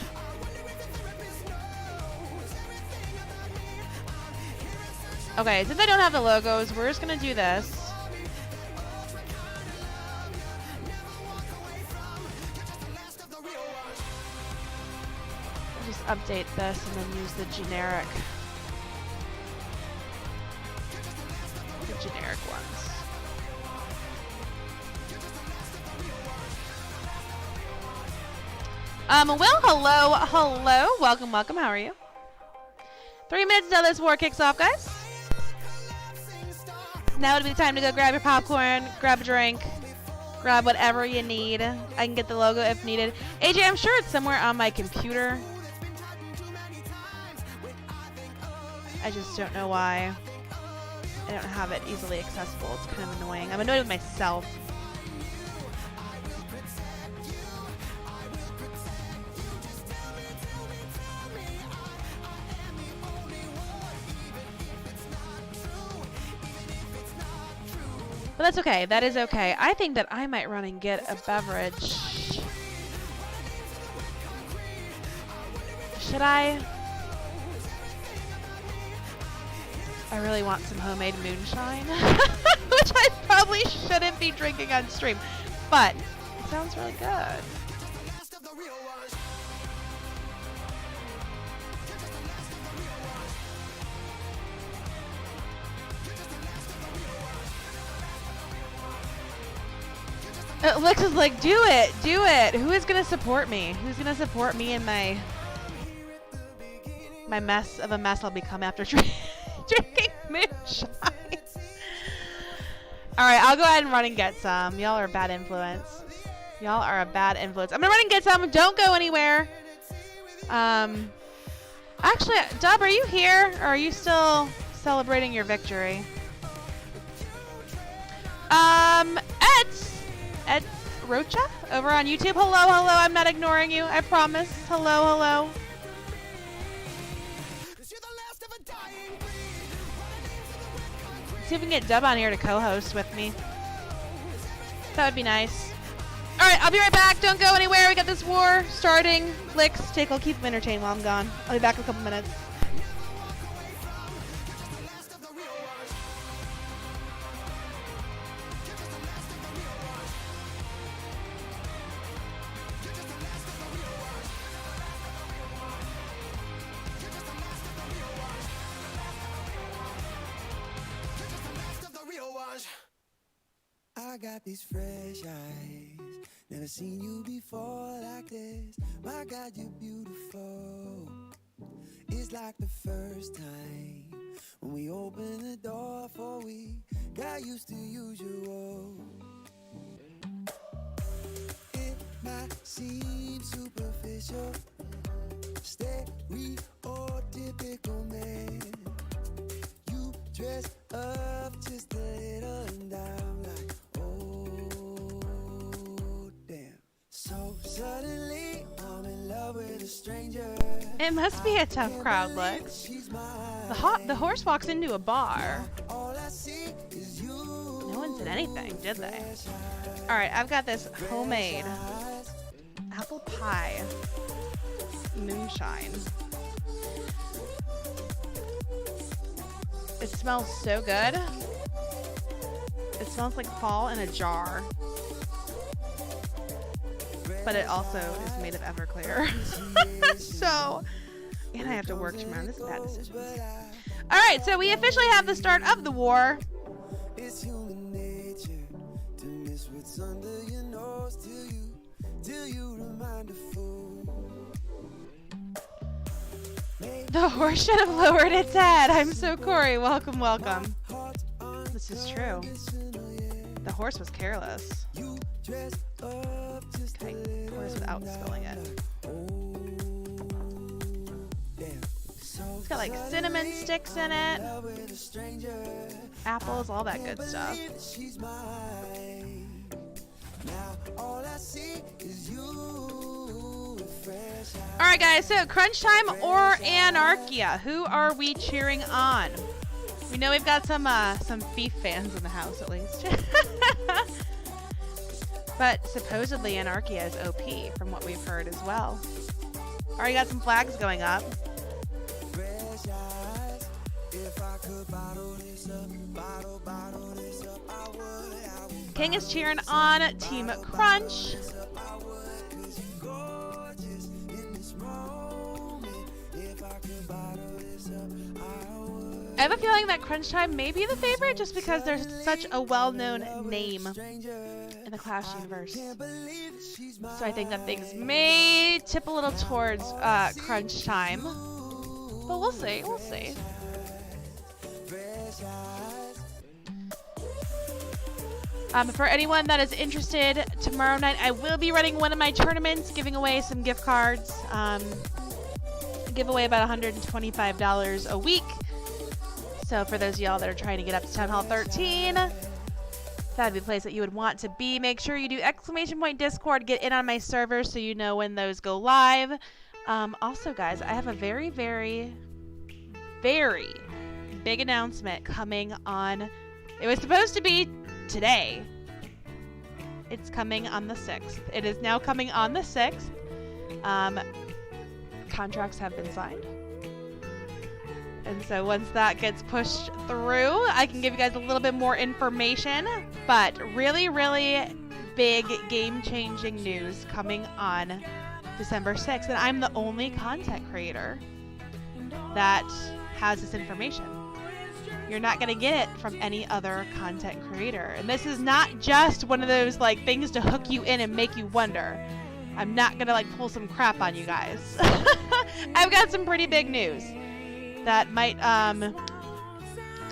Okay, since I don't have the logos, we're just gonna do this. I'll just update this and then use the generic ones. Well, hello, welcome, how are you? 3 minutes until this war kicks off, guys. Now would be the time to go grab your popcorn, grab a drink, grab whatever you need. I can get the logo if needed. AJ, I'm sure it's somewhere on my computer. I just don't know why I don't have it easily accessible. It's kind of annoying. I'm annoyed with myself. But that's okay. That is okay. I think that I might run and get a beverage. Should I? I really want some homemade moonshine, which I probably shouldn't be drinking on stream, but it sounds really good. Lex is like, do it. Who is gonna support me? Who's gonna support me in my mess of a mess I'll become after drinking moonshine? All right, I'll go ahead and run and get some. Y'all are a bad influence. Y'all are a bad influence. I'm gonna run and get some. Don't go anywhere. Actually, Dub, are you here, or are you still celebrating your victory? Ed Rocha over on YouTube. Hello, I'm not ignoring you. I promise. Hello. See if we can get Dub on here to co-host with me. That would be nice. Alright, I'll be right back. Don't go anywhere. We got this war starting. Licks, I'll keep him entertained while I'm gone. I'll be back in a couple minutes. I got these fresh eyes, never seen you before like this. My God, you're beautiful. It's like the first time when we opened the door for we got used to usual. It might seem superficial, stereotypical man. You dress up just a little and I'm like, so suddenly I'm in love with a stranger. It must be a tough crowd, Lex. The horse walks into a bar. No one said anything, did they? Alright, I've got this homemade Apple pie. Moonshine. It smells so good. It smells like fall in a jar. But it also is made of Everclear. So, and I have to work tomorrow. This is bad decisions. Alright, so we officially have the start of the war. It's human nature to miss what's under your nose till you remind a fool. The horse should have lowered its head. I'm so Corey. Welcome, welcome. This is true. The horse was careless. Okay, horse without spilling it. It's got like cinnamon sticks in it, apples, all that good stuff. Alright guys, so Crunchtime or Anarkhia? Who are we cheering on? We know we've got some Thief fans in the house at least. But supposedly Anarkhia is OP from what we've heard as well. Already got some flags going up. King is cheering on Team Crunch. I have a feeling that Crunchtime may be the favorite just because there's such a well-known name in the Clash universe. So I think that things may tip a little towards Crunchtime. But we'll see, we'll see. For anyone that is interested, tomorrow night I will be running one of my tournaments, giving away some gift cards. Give away about $125 a week. So for those of y'all that are trying to get up to Town Hall 13, that'd be the place that you would want to be. Make sure you do !Discord, get in on my server so you know when those go live. Also, guys, I have a very, very, very big announcement coming on. It was supposed to be today. It's coming on the 6th. It is now coming on the 6th. Contracts have been signed. And so once that gets pushed through, I can give you guys a little bit more information. But really, really big game-changing news coming on December 6th. And I'm the only content creator that has this information. You're not going to get it from any other content creator. And this is not just one of those like things to hook you in and make you wonder. I'm not going to like pull some crap on you guys. I've got some pretty big news that might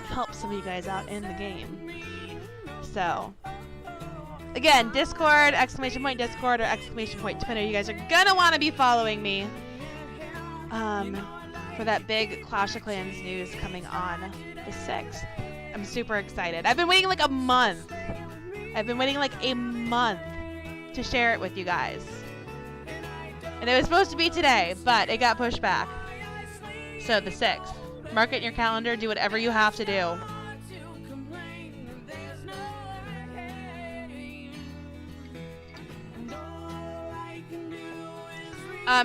help some of you guys out in the game. So, again, Discord, !Discord or !Twitter. You guys are gonna want to be following me for that big Clash of Clans news coming on the 6th. I'm super excited. I've been waiting like a month. To share it with you guys. And it was supposed to be today, but it got pushed back. So the 6th. Mark it in your calendar. Do whatever you have to do.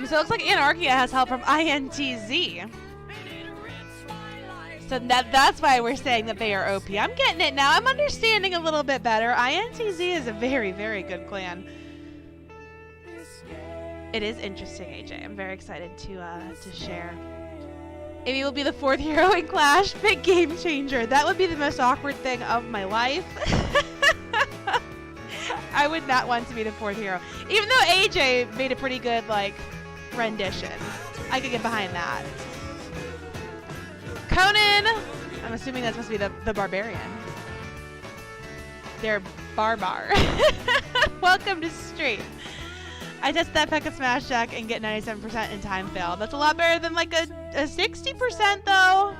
So it looks like Anarkhia has help from INTZ. So that's why we're saying that they are OP. I'm getting it now. I'm understanding a little bit better. INTZ is a very, very good clan. It is interesting, AJ. I'm very excited to share. Amy will be the 4th hero in Clash. Big game changer. That would be the most awkward thing of my life. I would not want to be the 4th hero. Even though AJ made a pretty good, like, rendition. I could get behind that. Conan! I'm assuming that's supposed to be the barbarian. They're barbar. Welcome to stream. I tested that Pekka Smash Deck and get 97% in time fail. That's a lot better than like a 60% though.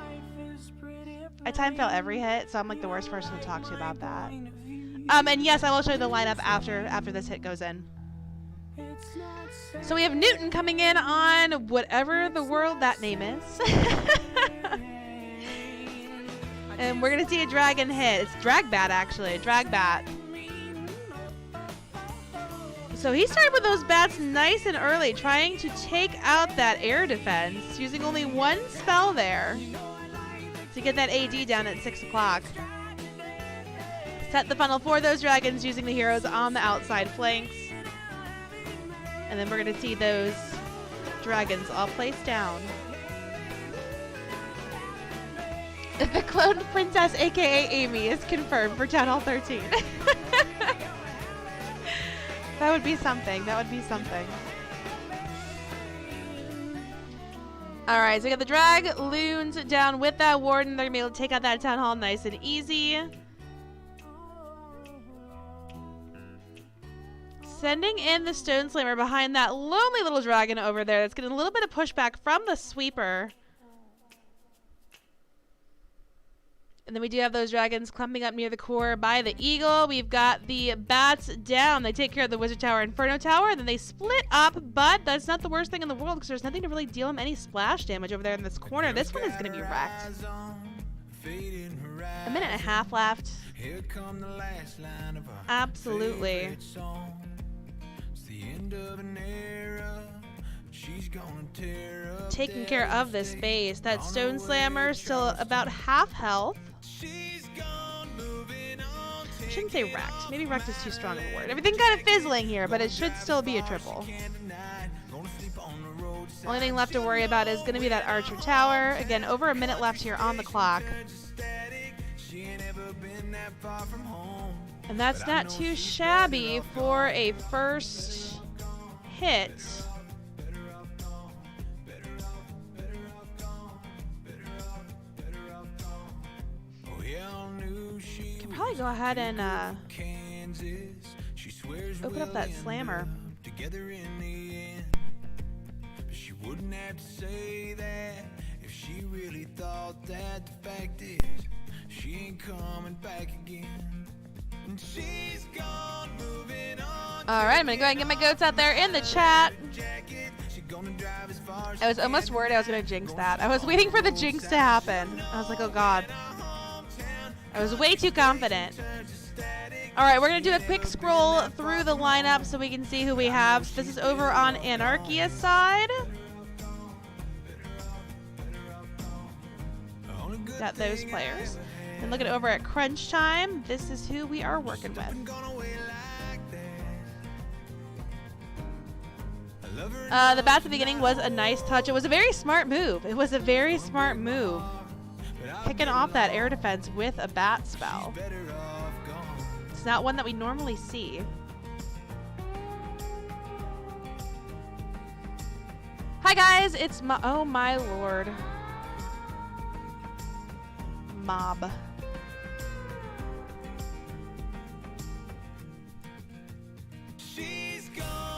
I time fail every hit, so I'm like the worst person to talk to about that. And yes, I will show you the lineup after this hit goes in. So we have Newton coming in on whatever the world that name is. And we're gonna see a dragon hit. It's Dragbat actually, Dragbat. So he started with those bats nice and early, trying to take out that air defense, using only one spell there to get that AD down at 6 o'clock. Set the funnel for those dragons using the heroes on the outside flanks. And then we're going to see those dragons all placed down. The cloned princess, aka Amy, is confirmed for Town Hall 13. That would be something. That would be something. All right, so we got the drag loons down with that warden. They're going to be able to take out that town hall nice and easy. Sending in the stone slammer behind that lonely little dragon over there. That's getting a little bit of pushback from the sweeper. And then we do have those dragons clumping up near the core by the eagle. We've got the bats down. They take care of the wizard tower, inferno tower, and then they split up, but that's not the worst thing in the world because there's nothing to really deal them any splash damage over there in this corner. This one is going to be wrecked. A minute and a half left. Absolutely. Taking care of this base. That stone slammer still about half health. I shouldn't say wrecked. Maybe wrecked is too strong of a word. Everything kind of fizzling here, but it should still be a triple. Only thing left to worry about is going to be that archer tower. Again, over a minute left here on the clock. And that's not too shabby for a first hit. Can probably go ahead and open up that slammer. She wouldn't have to say that if she really thought that. The fact is, she ain't coming back again. And she's gone, moving on. All right, I'm gonna go ahead and get my goats out there in the chat. I was almost worried I was gonna jinx that. I was waiting for the jinx to happen. I was like, oh god. I was way too confident. All right, we're going to do a quick scroll through the lineup so we can see who we have. So this is over on Anarchia's side. Got those players. And looking over at Crunchtime, this is who we are working with. The bat at the beginning was a nice touch. It was a very smart move. It was a very smart move. Picking off that air defense with a bat spell. It's not one that we normally see. Hi guys, it's oh my lord. Mob.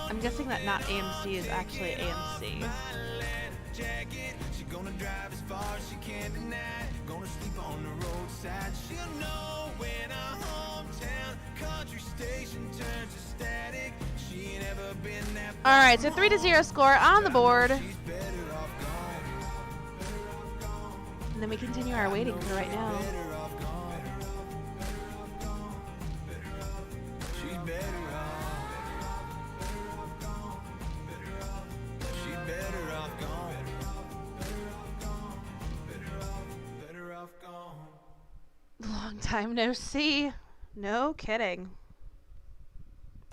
I'm guessing that not AMC is actually AMC. Gonna drive as far as she can tonight. Gonna sleep on the roadside. She'll know when our hometown country station turns to static. She ain't ever been that. All right, so 3-0 score on the board. And then we continue our waiting for right now. Long time no see. No kidding.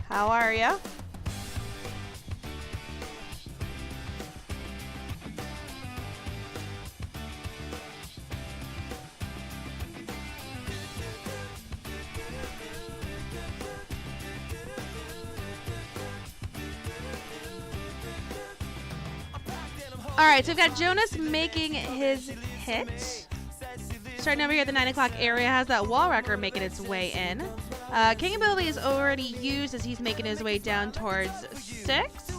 How are ya? All right, so we've got Jonas making his hit. Starting over here at the 9 o'clock area, has that wall wrecker making its way in. King ability is already used as he's making his way down towards 6.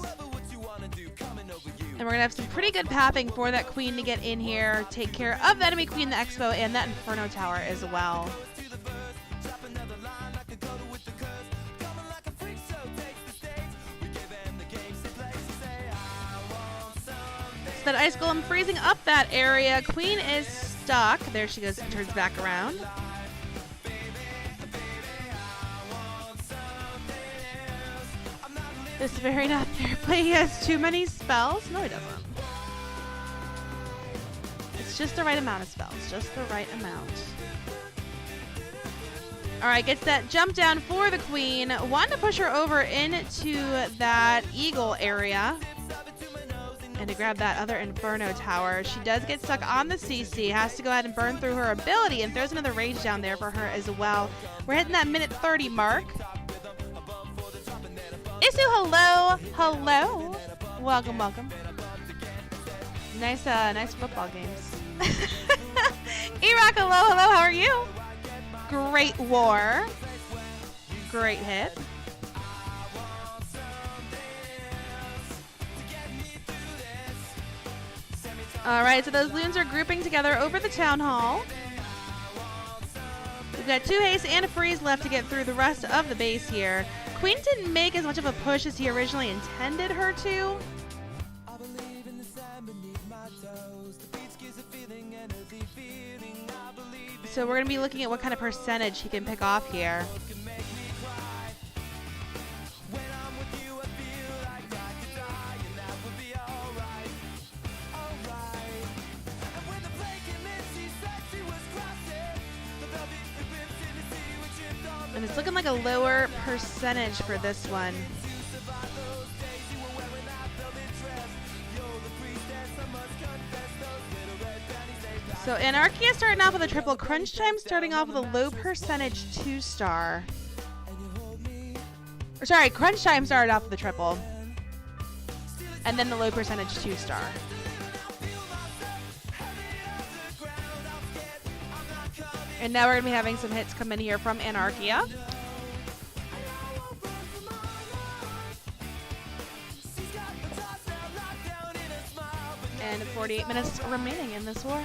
And we're going to have some pretty good papping for that queen to get in here, take care of the enemy queen, the expo, and that inferno tower as well. So that ice golem freezing up that area. Queen is stuck. There she goes and turns back around. This very not fair play. He has too many spells? No, he doesn't. It's just the right amount of spells. Just the right amount. Alright, gets that jump down for the queen. Wanted to push her over into that eagle area. And to grab that other Inferno tower. She does get stuck on the CC. Has to go ahead and burn through her ability. And throws another rage down there for her as well. We're hitting that minute 30 mark. Isu, hello. Hello. Welcome, welcome. Nice football games. E-Rock, hello, hello. How are you? Great war. Great hit. All right, so those loons are grouping together over the town hall. We've got 2 haste and a freeze left to get through the rest of the base here. Queen didn't make as much of a push as he originally intended her to. So we're going to be looking at what kind of percentage he can pick off here. And it's looking like a lower percentage for this one. So Anarkhia starting off with a triple. Crunchtime starting off with a low percentage 2-star. Or sorry, Crunchtime started off with a triple. And then the low percentage 2-star. And now we're going to be having some hits come in here from Anarkhia. And 48 minutes remaining in this war.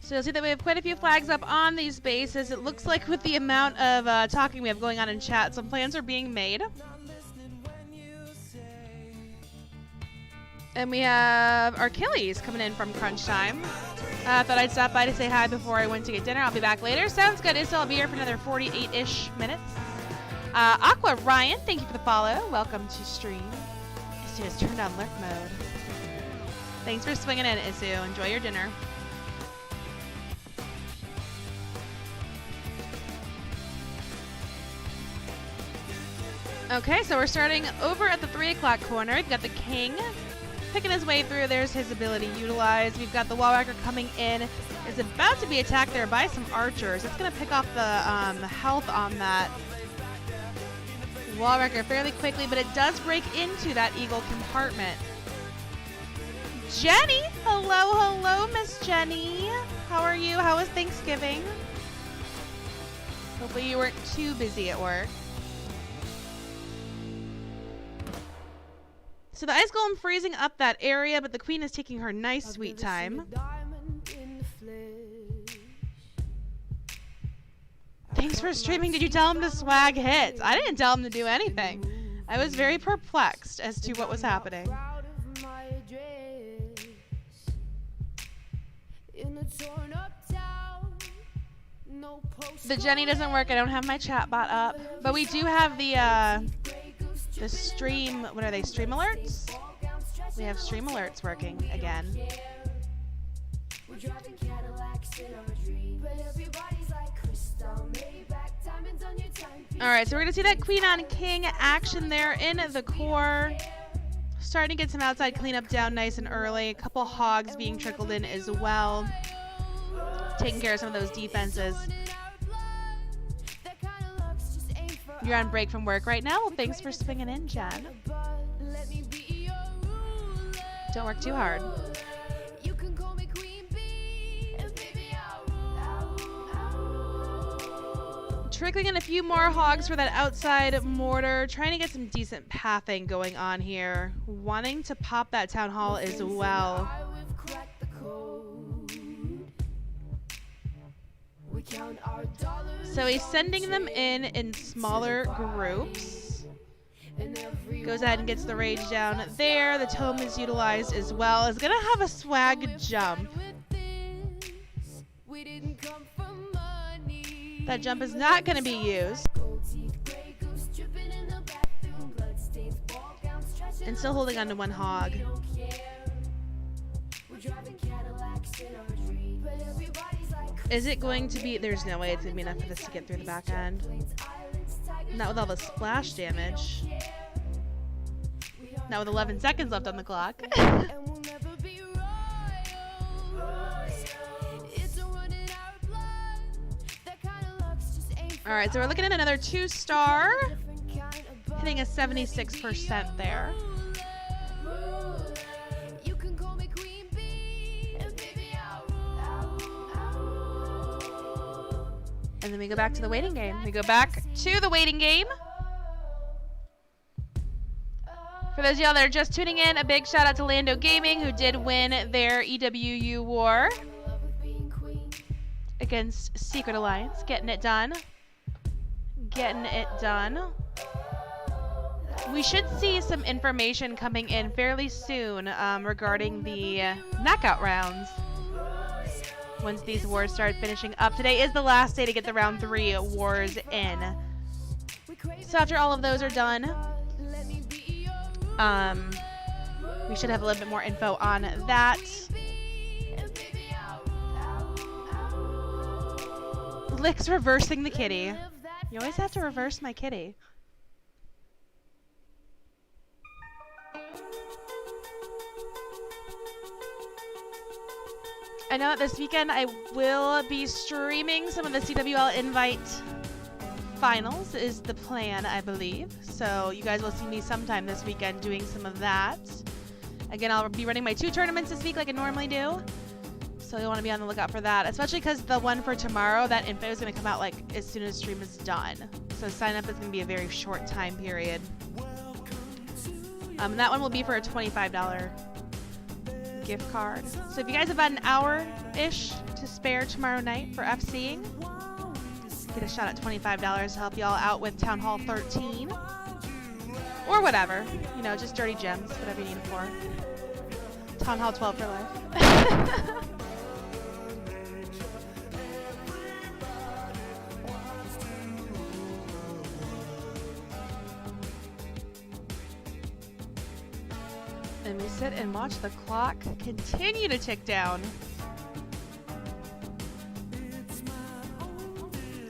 So you'll see that we have quite a few flags up on these bases. It looks like with the amount of talking we have going on in chat, some plans are being made. And we have Achilles coming in from Crunchtime. Thought I'd stop by to say hi before I went to get dinner. I'll be back later. Sounds good. I'll be here for another 48-ish minutes. Aqua Ryan, thank you for the follow. Welcome to stream. Isu has turned on lurk mode. Thanks for swinging in, Isu. Enjoy your dinner. Okay, so we're starting over at the 3 o'clock corner. We've got the king picking his way through. There's his ability utilized. We've got the wall wrecker coming in. Is about to be attacked there by some archers. It's going to pick off the health on that wall wrecker fairly quickly, but it does break into that eagle compartment. Jenny! Hello, hello, Miss Jenny. How are you? How was Thanksgiving? Hopefully you weren't too busy at work. So the ice golem freezing up that area, but the queen is taking her nice sweet time. Thanks for streaming. Did you tell him to swag hits? I didn't tell him to do anything. I was very perplexed as to what was happening. The Jenny doesn't work. I don't have my chat bot up, but we do have the stream. What are they? Stream alerts? We have stream alerts working again. Alright, so we're going to see that queen on king action there in the core. Starting to get some outside cleanup down nice and early. A couple hogs being trickled in as well. Taking care of some of those defenses. You're on break from work right now? Well, thanks for swinging in, Jen. Don't work too hard. Trickling in a few more hogs for that outside mortar. Trying to get some decent pathing going on here. Wanting to pop that town hall as well. So he's sending them in smaller groups. Goes ahead and gets the rage down there. The tome is utilized as well. Is going to have a swag jump. That jump is not going to be used. And still holding on to one hog. Is it going to be... There's no way it's going to be enough for this to get through the back end. Not with all the splash damage. Not with 11 seconds left on the clock. Alright, so we're looking at another 2-star. Hitting a 76% there. And then we go back to the waiting game. For those of y'all that are just tuning in, a big shout out to LandoGaming, who did win their EWU war against Secret Alliance. Getting it done. We should see some information coming in fairly soon regarding the knockout rounds. Once these wars start finishing up. Today is the last day to get the round 3 wars in. So after all of those are done, we should have a little bit more info on that. Lick's reversing the kitty. You always have to reverse my kitty. I know that this weekend I will be streaming some of the CWL Invite finals is the plan, I believe. So you guys will see me sometime this weekend doing some of that. Again, I'll be running my 2 tournaments this week like I normally do. So you'll want to be on the lookout for that, especially because the one for tomorrow, that info is going to come out like as soon as stream is done. So sign up is going to be a very short time period. And that one will be for a $25 gift card. So if you guys have about an hour-ish to spare tomorrow night for FCing, get a shot at $25 to help y'all out with Town Hall 13. Or whatever. You know, just dirty gems, whatever you need it for. Town Hall 12 for life. And we sit and watch the clock continue to tick down.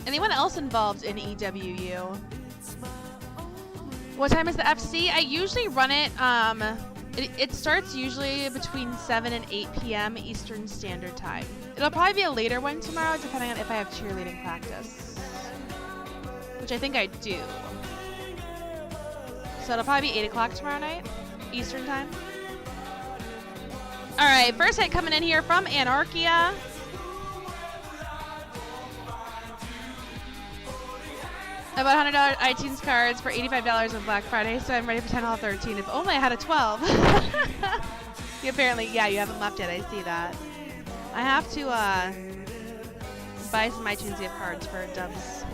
Anyone else involved in EWU? What time is the FC? I usually run it, it starts usually between 7 and 8 p.m. Eastern Standard Time. It'll probably be a later one tomorrow, depending on if I have cheerleading practice. Which I think I do. So it'll probably be 8 o'clock tomorrow night, Eastern Time. Alright, first hit coming in here from Anarkhia. I bought $100 iTunes cards for $85 on Black Friday, so I'm ready for Town Hall 13. If only I had a 12. Apparently, yeah, you haven't left yet. I see that. I have to buy some iTunes gift cards for Dub's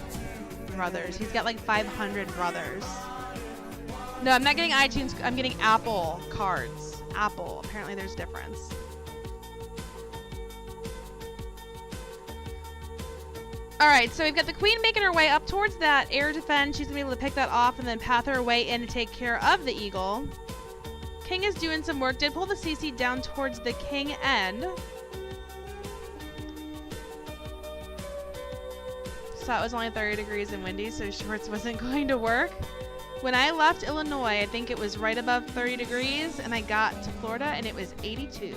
brothers. He's got like 500 brothers. No, I'm not getting iTunes. I'm getting Apple cards. Apple. Apparently, there's difference. Alright, so we've got the queen making her way up towards that air defense. She's going to be able to pick that off and then path her way in to take care of the eagle. King is doing some work. Did pull the CC down towards the king end. Saw it was only 30 degrees and windy, so shorts wasn't going to work. When I left Illinois, I think it was right above 30 degrees, and I got to Florida, and it was 82.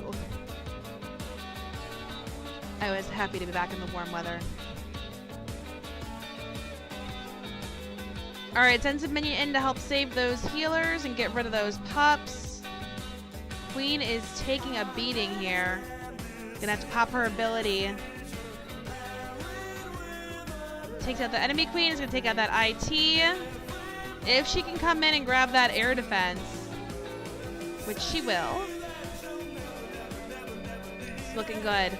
I was happy to be back in the warm weather. Alright, send some minion in to help save those healers and get rid of those pups. Queen is taking a beating here. Gonna have to pop her ability. Takes out the enemy queen, is gonna take out that IT. If she can come in and grab that air defense, which she will. It's looking good.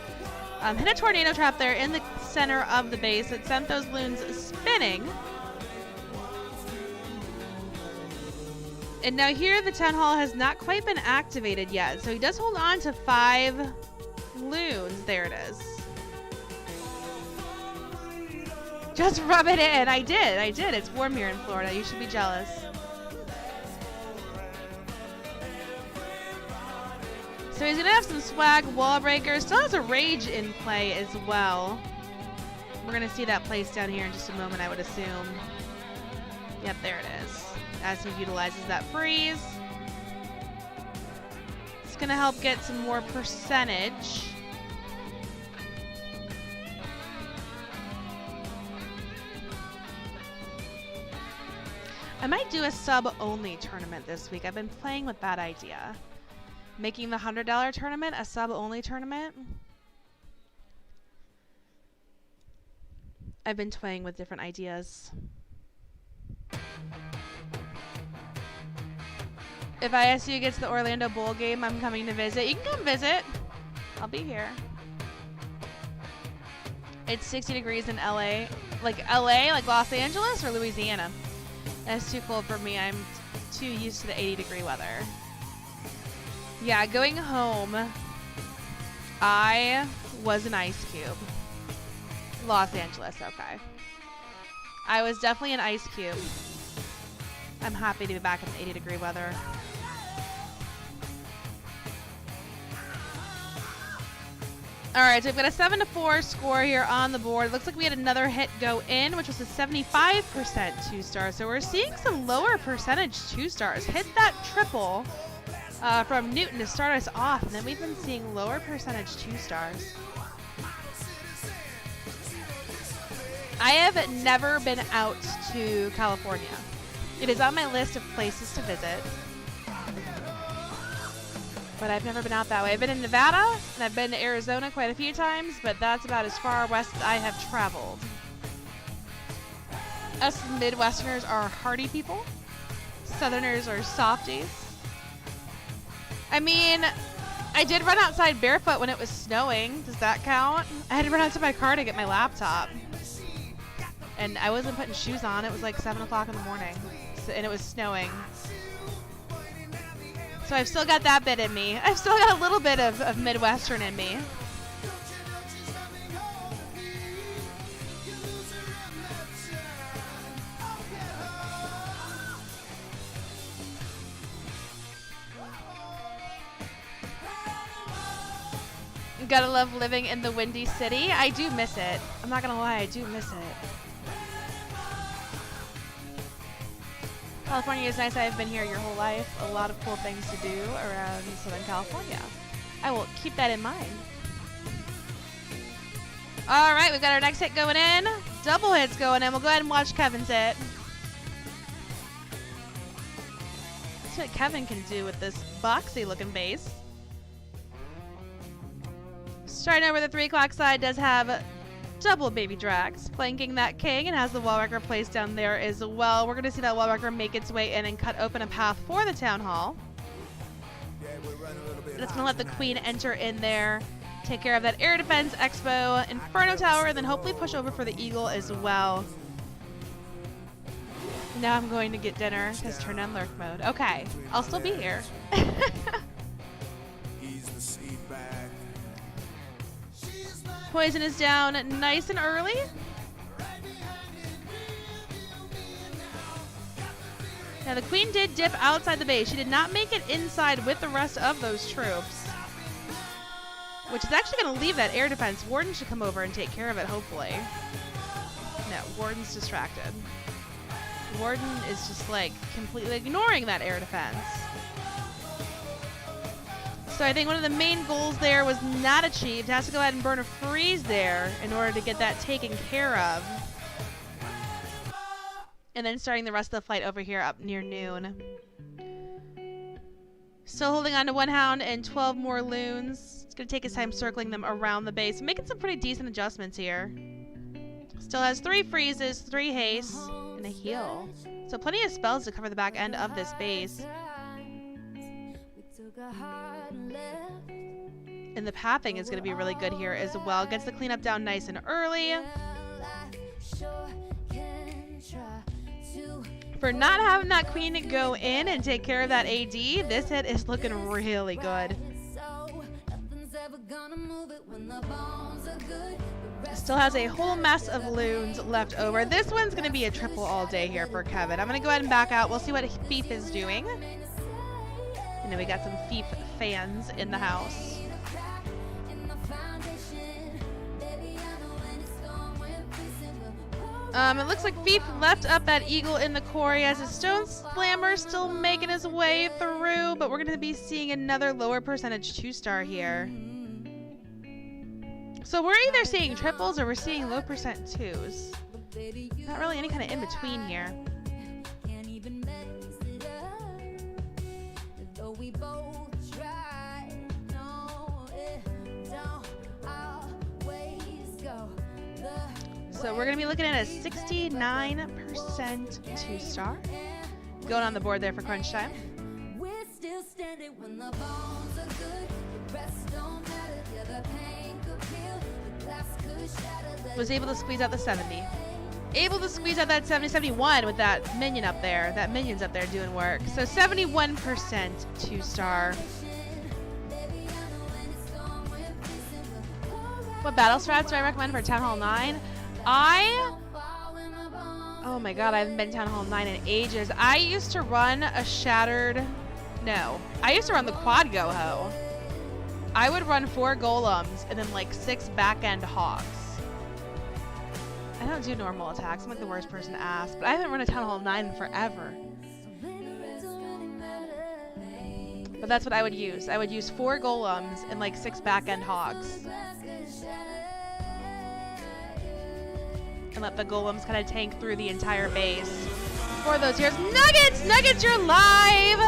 Hit a tornado trap there in the center of the base. It sent those loons spinning. And now here the Town Hall has not quite been activated yet. So he does hold on to 5 loons. There it is. Just rub it in. I did. It's warm here in Florida. You should be jealous. So he's gonna have some swag wall breakers. Still has a rage in play as well. We're gonna see that place down here in just a moment, I would assume. Yep, there it is. As he utilizes that freeze. It's gonna help get some more percentage. I might do a sub-only tournament this week. I've been playing with that idea. Making the $100 tournament a sub-only tournament. I've been toying with different ideas. If ISU gets the Orlando Bowl game, I'm coming to visit. You can come visit. I'll be here. It's 60 degrees in LA. Like LA, like Los Angeles or Louisiana? That's too cold for me. I'm too used to the 80-degree weather. Yeah, going home, I was an ice cube. Los Angeles, okay. I was definitely an ice cube. I'm happy to be back in the 80-degree weather. All right, so we've got a 7-4 score here on the board. Looks like we had another hit go in, which was a 75% two-star. So we're seeing some lower percentage two-stars. Hit that triple from Newton to start us off, and then we've been seeing lower percentage two-stars. I have never been out to California. It is on my list of places to visit, but I've never been out that way. I've been in Nevada, and I've been to Arizona quite a few times, but that's about as far west as I have traveled. Us Midwesterners are hardy people. Southerners are softies. I mean, I did run outside barefoot when it was snowing. Does that count? I had to run out to my car to get my laptop. And I wasn't putting shoes on. It was like 7 o'clock in the morning, and it was snowing. So I've still got that bit in me. I've still got a little bit of Midwestern in me. Gotta love living in the Windy City. I do miss it. I'm not gonna lie, I do miss it. California is nice. I've been here your whole life. A lot of cool things to do around Southern California. I will keep that in mind. All right, we've got our next hit going in. Double hits going in. We'll go ahead and watch Kevin's hit. Let's see what Kevin can do with this boxy looking base. Starting over the 3 o'clock side, does have double baby drags, flanking that king, and has the wall wrecker placed down there as well. We're going to see that wall wrecker make its way in and cut open a path for the town hall. That's going to let the queen enter in there, take care of that air defense, expo, inferno tower, and then hopefully push over for the eagle as well. Now I'm going to get dinner because turn on lurk mode. Okay, I'll still be here. Poison is down nice and early. Now the queen did dip outside the base. She did not make it inside with the rest of those troops, which is actually going to leave that air defense. Warden should come over and take care of it, hopefully. No, Warden's distracted. Warden is just like completely ignoring that air defense. So I think one of the main goals there was not achieved. Has to go ahead and burn a freeze there in order to get that taken care of. And then starting the rest of the fight over here up near noon. Still holding on to 1 hound and 12 more loons. It's going to take his time circling them around the base. Making some pretty decent adjustments here. Still has 3 freezes, 3 haste, and a heal. So plenty of spells to cover the back end of this base. And the pathing is going to be really good here as well. Gets the cleanup down nice and early. For not having that queen go in and take care of that AD, this hit is looking really good. gonna move it when the bones are good. Still has a whole mess of loons left over. This one's going to be a triple all day here for Kevin. I'm going to go ahead and back out. We'll see what Fief is doing. You know, we got some Fief fans in the house. It looks like Fief left up that eagle in the quarry as his stone slammer still making his way through, but we're going to be seeing another lower percentage 2-star here. So we're either seeing triples or we're seeing low percent 2s. Not really any kind of in between here. So we're going to be looking at a 69% 2-star. Going on the board there for Crunchtime. We're still standing when the bones are good. The rest don't matter. Yeah, the pain could peel. The glass could shatter. Was able to squeeze out the 70. Able to squeeze out that 70-71 with that minion up there. That minion's up there doing work. So 71% 2-star. What battle strats do I recommend for Town Hall 9? Oh my god, I haven't been Town Hall 9 in ages. I used to run a shattered... No. I used to run the quad go-ho. I would run 4 golems and then like 6 back-end hogs. I don't do normal attacks. I'm like the worst person to ask. But I haven't run a Town Hall 9 in forever. But that's what I would use. I would use 4 golems and like 6 back-end hogs. And let the golems kind of tank through the entire base. For those heroes. Nuggets! Nuggets, you're live!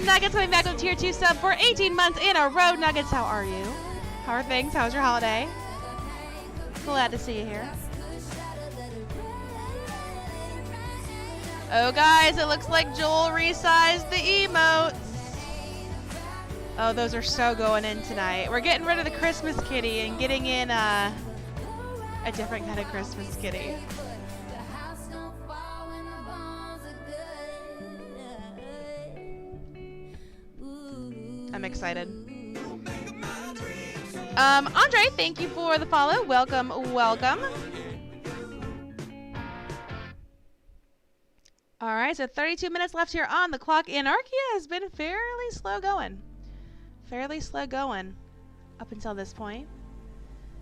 Nuggets coming back with tier 2 sub for 18 months in a row. Nuggets, how are you? How are things? How was your holiday? Glad to see you here. Oh, guys, it looks like Joel resized the emotes. Oh, those are so going in tonight. We're getting rid of the Christmas kitty and getting in a different kind of Christmas kitty. I'm excited. Andre, thank you for the follow. Welcome, welcome. All right, so 32 minutes left here on the clock. Anarkhia has been fairly slow going. Fairly slow going up until this point.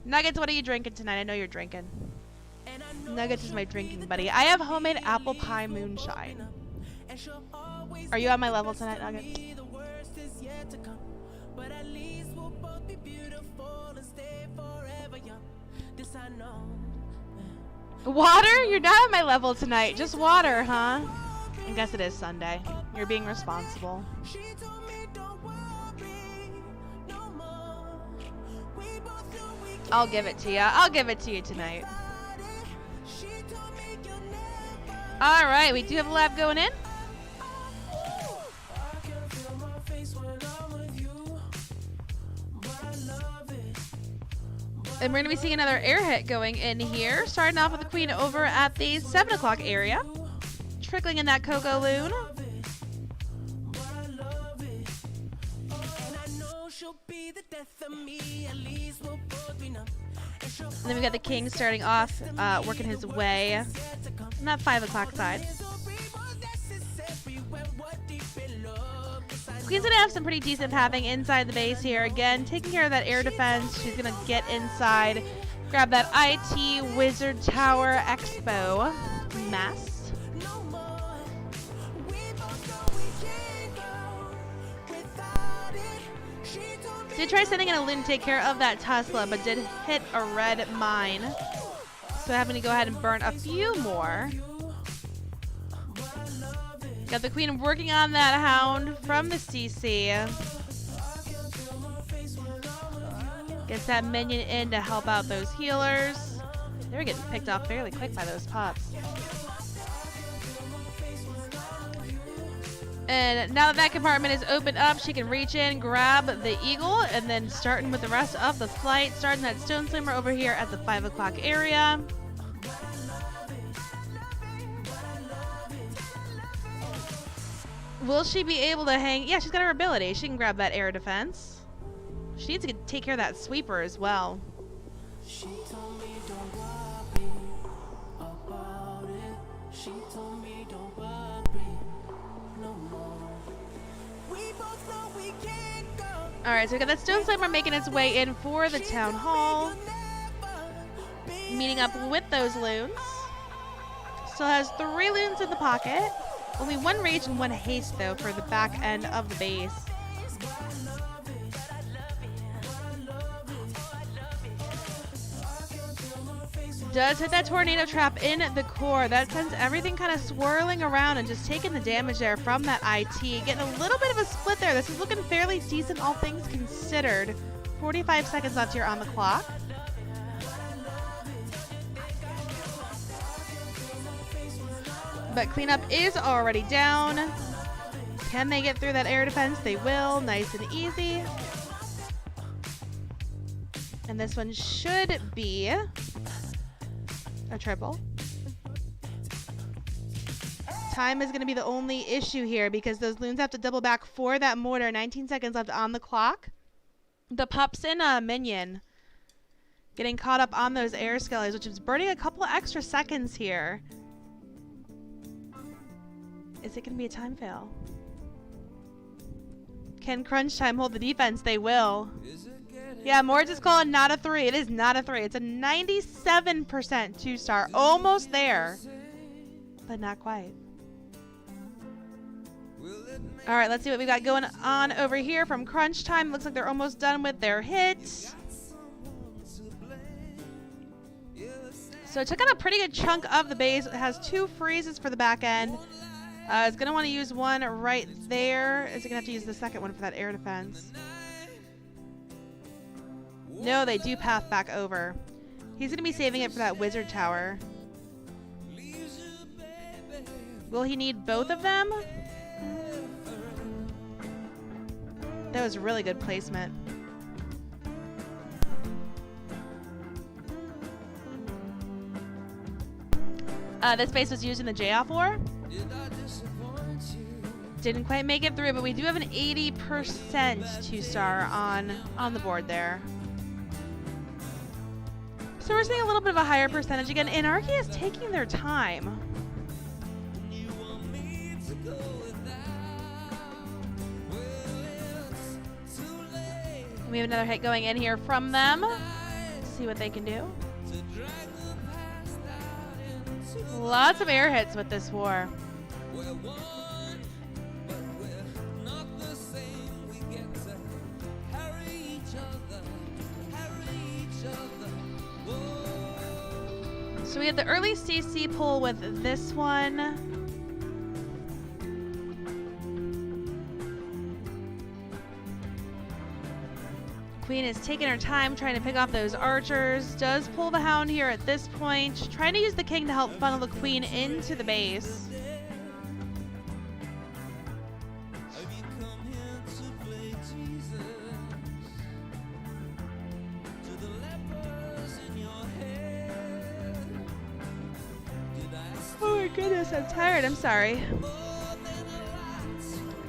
Nuggets, what are you drinking tonight? I know you're drinking. Nuggets is my drinking buddy. I have homemade apple pie moonshine. Are you on my level tonight, Nuggets? Water? You're not on my level tonight. Just water, huh? I guess it is Sunday. You're being responsible. I'll give it to you. I'll give it to you tonight. All right, we do have a lab going in. And we're going to be seeing another air hit going in here. Starting off with the queen over at the 7 o'clock area. Trickling in that Coco Loon. And then we got the king starting off, working his way on that 5 o'clock side. Queen's gonna have some pretty decent pathing inside the base here. Again, taking care of that air defense. She's gonna get inside, grab that IT Wizard Tower Expo mess. Did try sending in a loon to take care of that Tesla, but did hit a red mine. So having to go ahead and burn a few more. Got the queen working on that hound from the CC. Gets that minion in to help out those healers. They were getting picked off fairly quick by those pups. And now that that compartment is opened up, she can reach in, grab the eagle, and then starting with the rest of the flight, starting that stone slammer over here at the 5 o'clock area. Will she be able to hang? Yeah, she's got her ability. She can grab that air defense. She needs to take care of that sweeper as well. She told me don't worry about it. She told me don't worry no more. We both know we can't go. Alright, so we got that Stone Slammer making its way in for the Town Hall. Meeting up with those loons. Still has 3 loons in the pocket. Only 1 rage and 1 haste, though, for the back end of the base. Does hit that tornado trap in the core. That sends everything kind of swirling around and just taking the damage there from that IT. Getting a little bit of a split there. This is looking fairly decent, all things considered. 45 seconds left here on the clock. But cleanup is already down. Can they get through that air defense? They will. Nice and easy. And this one should be a triple. Time is going to be the only issue here because those loons have to double back for that mortar. 19 seconds left on the clock. The pups and minion getting caught up on those air skellies, which is burning a couple extra seconds here. Is it going to be a time fail? Can Crunchtime hold the defense? They will. Yeah, Mort is calling not a 3. It is not a 3. It's a 97% 2-star. Almost there. But not quite. Alright, let's see what we got going on over here from Crunchtime. Looks like they're almost done with their hits. So it took out a pretty good chunk of the base. It has 2 freezes for the back end. It's going to want to use one right there. Is it going to have to use the second one for that air defense? No, they do path back over. He's going to be saving it for that wizard tower. Will he need both of them? That was really good placement. This base was used in the J-Off War. Didn't quite make it through, but we do have an 80% 2-star on the board there. So we're seeing a little bit of a higher percentage. Again, Anarkhia is taking their time. We have another hit going in here from them. Let's see what they can do. Lots of air hits with this war. So we have the early CC pull with this one. Queen is taking her time trying to pick off those archers. Does pull the hound here at this point. Trying to use the king to help funnel the queen into the base. Oh my goodness, I'm tired. I'm sorry.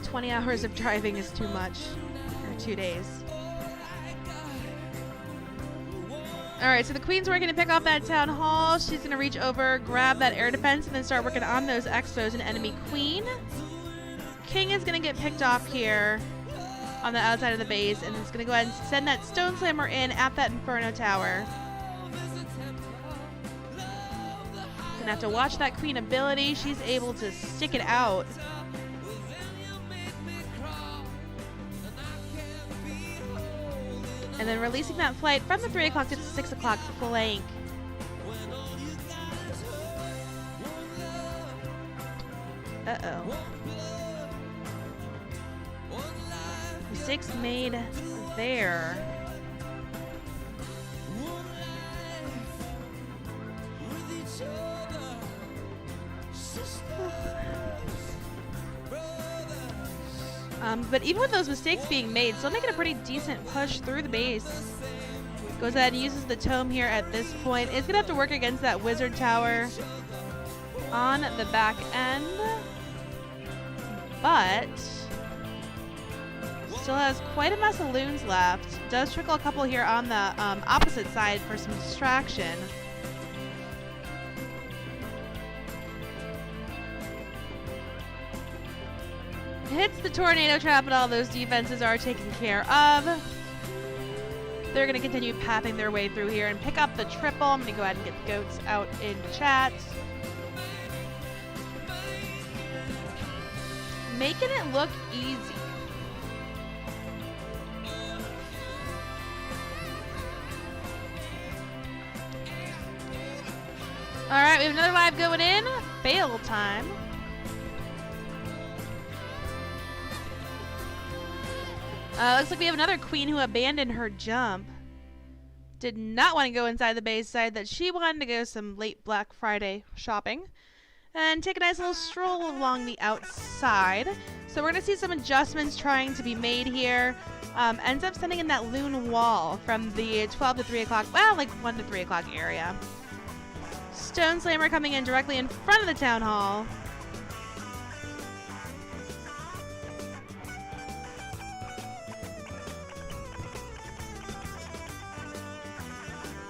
20 hours of driving is too much for 2 days. Alright, so the queen's working to pick off that town hall. She's going to reach over, grab that air defense, and then start working on those expos and enemy queen. King is going to get picked off here on the outside of the base, and it's going to go ahead and send that Stone Slammer in at that Inferno Tower. Gonna have to watch that queen ability. She's able to stick it out. And then releasing that flight from the 3 o'clock to the 6 o'clock flank. Uh-oh. Mistakes made there. But even with those mistakes being made, still making a pretty decent push through the base. Goes ahead and uses the tome here at this point. Is going to have to work against that wizard tower on the back end. But Still has quite a mess of loons left. Does trickle a couple here on the opposite side for some distraction. Hits the tornado trap, and all those defenses are taken care of. They're going to continue pathing their way through here and pick up the triple. I'm going to go ahead and get the goats out in chat. Making it look easy. Alright, we have another live going in. Fail time. Looks like we have another queen who abandoned her jump. Did not want to go inside the base, decided that she wanted to go some late Black Friday shopping and take a nice little stroll along the outside. So we're going to see some adjustments trying to be made here. Ends up sending in that loon wall from the 12 to 3 o'clock, well, like 1 to 3 o'clock area. Stone Slammer coming in directly in front of the town hall.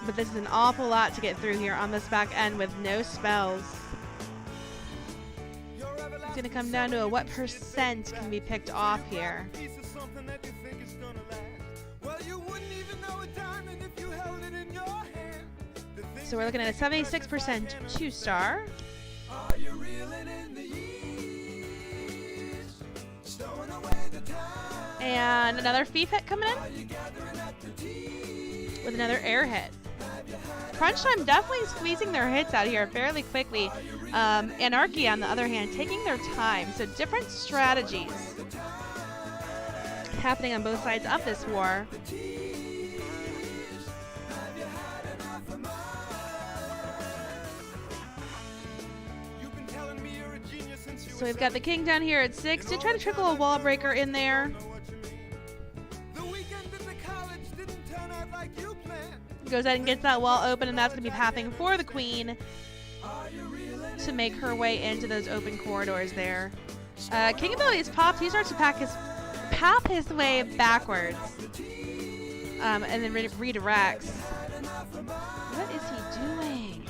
But this is an awful lot to get through here on this back end with no spells. It's going to come down to what percent can be picked off here. So we're looking at a 76% 2-star. And another thief hit coming in with another air hit. Crunchtime definitely squeezing their hits out here fairly quickly. Anarkhia, on the other hand, taking their time. So different strategies happening on both sides of this war. So we've got the king down here at 6. Did try to trickle a wall breaker in there. Goes ahead and gets that wall open, and that's going to be pathing for the queen to make her way into those open corridors there. King ability is popped. He starts to path his way backwards, and then redirects. What is he doing?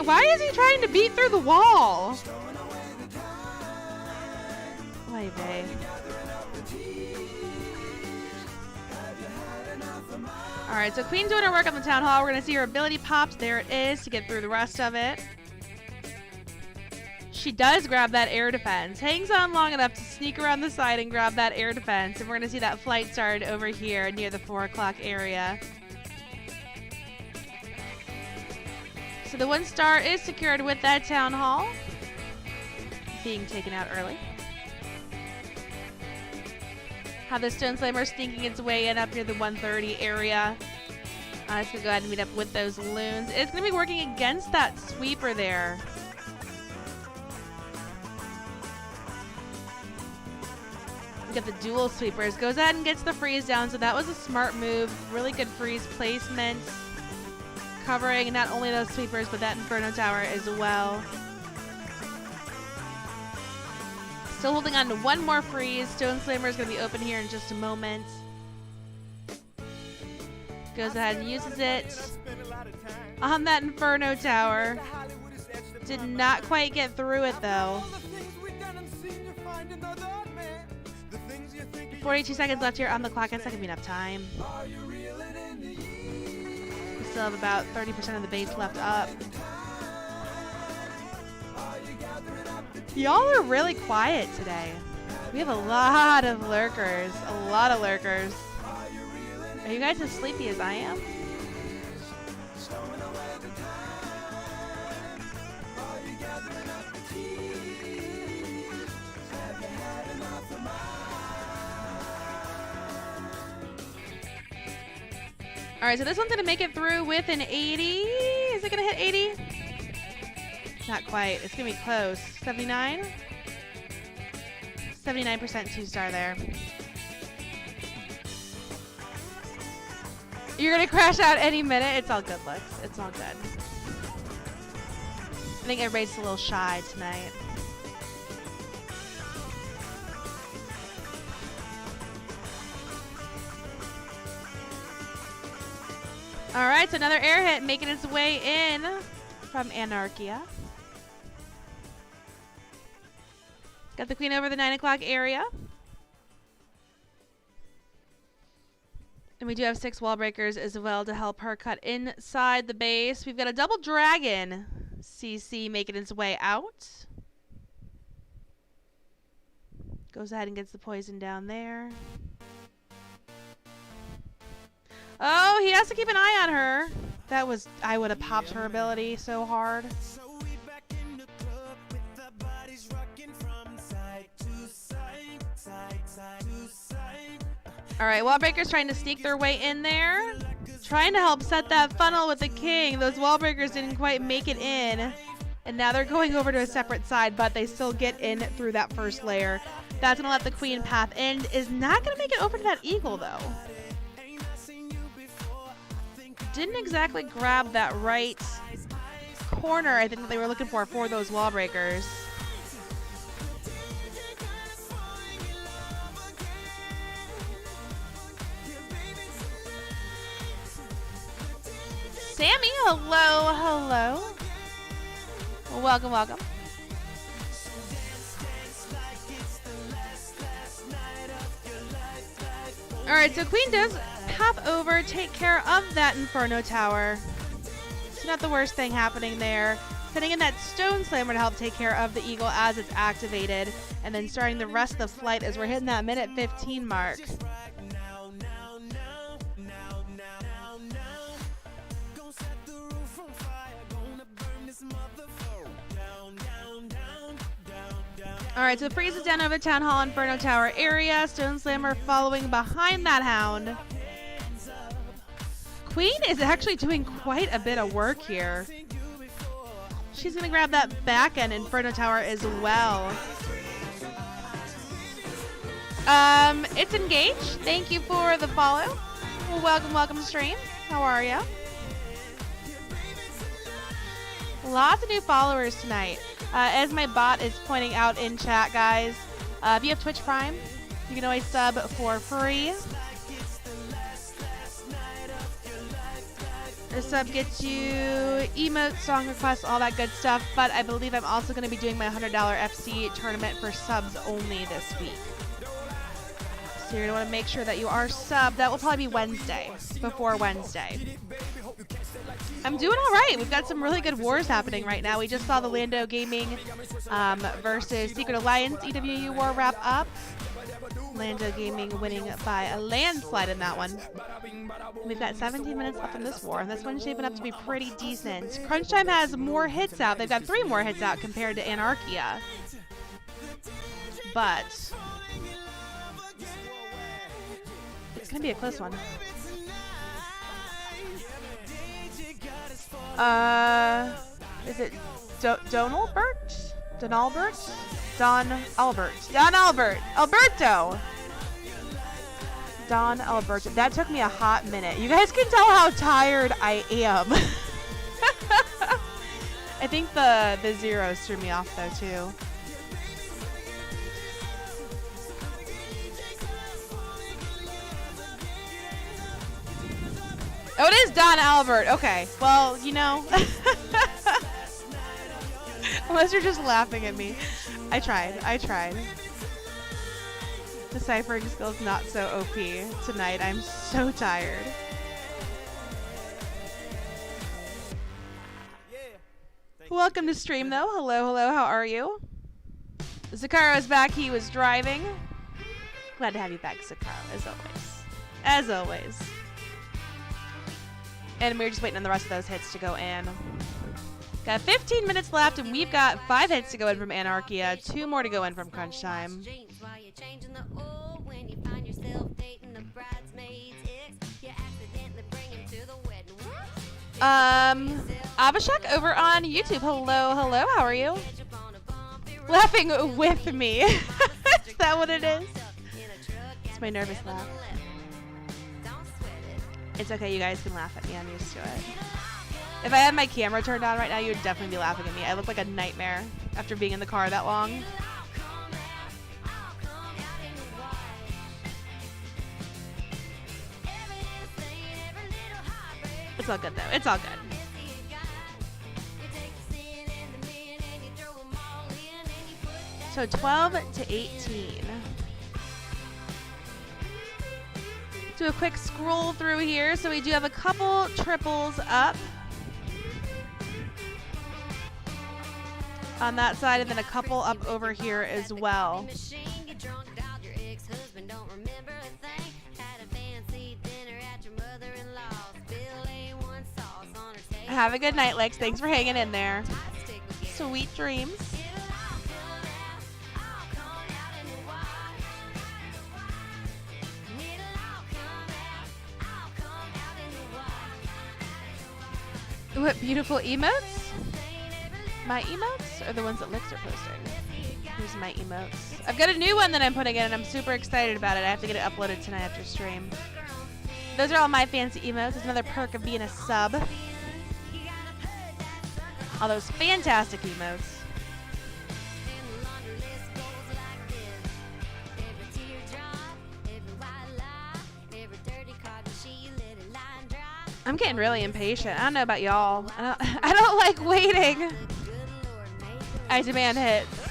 Why is he trying to beat through the wall? Oy vey. Alright, so Queen doing her work on the town hall. We're going to see her ability popped. There it is to get through the rest of it. She does grab that air defense. Hangs on long enough to sneak around the side and grab that air defense. And we're going to see that flight start over here near the 4 o'clock area. So the 1 star is secured with that town hall being taken out early. Have the Stone Slammer sneaking its way in up near the 130 area. It's going to go ahead and meet up with those loons. It's going to be working against that sweeper there. We got the dual sweepers. Goes ahead and gets the freeze down, so that was a smart move. Really good freeze placement. Covering not only those sweepers, but that Inferno Tower as well. Still holding on to 1 more freeze. Stone Slammer is going to be open here in just a moment. Goes ahead and uses it on that Inferno Tower. Did not quite get through it though. 42 seconds left here on the clock. That's not going to be enough time. We still have about 30% of the base left up. Y'all are really quiet today. We have a lot of lurkers. A lot of lurkers. Are you guys as sleepy as I am? Alright, so this one's going to make it through with an 80. Is it going to hit 80? Not quite. It's going to be close. 79? 79% 2-star there. You're going to crash out any minute. It's all good, Lex. It's all good. I think everybody's a little shy tonight. All right, so another air hit making its way in from Anarkhia. Got the queen over the 9 o'clock area. And we do have 6 wall breakers as well to help her cut inside the base. We've got a double dragon CC making its way out. Goes ahead and gets the poison down there. Oh, he has to keep an eye on her. That was, I would have popped her ability so hard. All right, wall breakers trying to sneak their way in there. Trying to help set that funnel with the king. Those wall breakers didn't quite make it in. And now they're going over to a separate side, but they still get in through that first layer. That's going to let the queen path in. Is not going to make it over to that eagle, though. Didn't exactly grab that right corner, I think, that they were looking for those wall breakers. Sammy, hello, hello. Welcome, welcome. All right, so queen does hop over, take care of that Inferno Tower. It's not the worst thing happening there. Sending in that Stone Slammer to help take care of the eagle as it's activated, and then starting the rest of the flight as we're hitting that minute 15 mark. All right, so freezes down over Town Hall Inferno Tower area. Stone Slammer following behind that hound. Queen is actually doing quite a bit of work here. She's going to grab that back end Inferno Tower as well. It's engaged. Thank you for the follow. Well, welcome to stream. How are you? Lots of new followers tonight. As my bot is pointing out in chat, guys, if you have Twitch Prime, you can always sub for free. The sub gets you emotes, song requests, all that good stuff. But I believe I'm also going to be doing my $100 FC tournament for subs only this week. So you're going to want to make sure that you are subbed. That will probably be Wednesday, before Wednesday. I'm doing all right. We've got some really good wars happening right now. We just saw the LandoGaming versus Secret Alliance EWU war wrap up. LandoGaming winning by a landslide in that one. We've got 17 minutes left in this war, and this one's shaping up to be pretty decent. Crunchtime has more hits out. They've got 3 more hits out compared to Anarkhia. But it's going to be a close one. Is it Donalbert? Donalbert? Don Albert. Don Albert. Alberto. Don Alberto. That took me a hot minute. You guys can tell how tired I am. I think the zeros threw me off though too. Oh, it is Don Albert. Okay. Well, you know. Unless you're just laughing at me. I tried. Deciphering skills not so OP tonight. I'm so tired. Welcome to stream though. Hello, how are you? Zakaro's back. He was driving. Glad to have you back, Zakaro, as always. And we're just waiting on the rest of those hits to go in. Got 15 minutes left, and we've got 5 hits to go in from Anarkhia, 2 more to go in from Crunchtime. Abhishek over on YouTube. Hello, how are you? Laughing with me. Is that what it is? It's my nervous laugh. It's okay, you guys can laugh at me. I'm used to it. If I had my camera turned on right now, you would definitely be laughing at me. I look like a nightmare after being in the car that long. It's all good though. It's all good. So 12 to 18. Do a quick scroll through here. So we do have a couple triples up on that side, and then a couple up over here as well. Have a good night, Lex. Thanks for hanging in there. Sweet dreams. What beautiful emotes? My emotes? Or the ones that Lex are posting? Here's my emotes. I've got a new one that I'm putting in, and I'm super excited about it. I have to get it uploaded tonight after stream. Those are all my fancy emotes. It's another perk of being a sub. All those fantastic emotes. I'm getting really impatient. I don't know about y'all. I don't like waiting. I demand hits.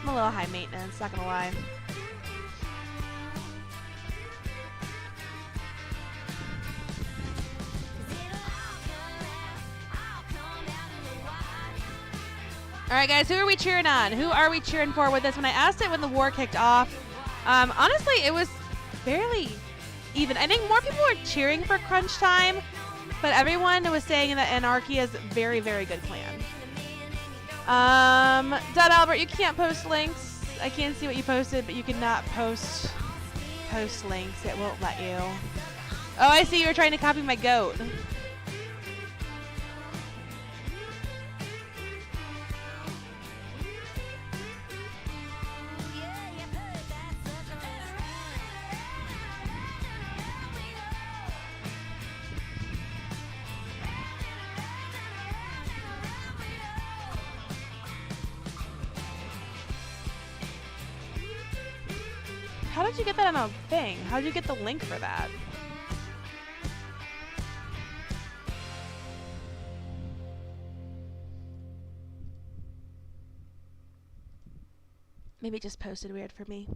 I'm a little high maintenance, not gonna lie. All right, guys, who are we cheering on? Who are we cheering for with this? When I asked it when the war kicked off, honestly, it was fairly even. I think more people were cheering for Crunchtime, but everyone was saying that Anarkhia is a very, very good plan. Dud Albert, you can't post links. I can't see what you posted, but you cannot post links. It won't let you. Oh, I see you were trying to copy my goat. How did you get that on a thing? How did you get the link for that? Maybe it just posted weird for me.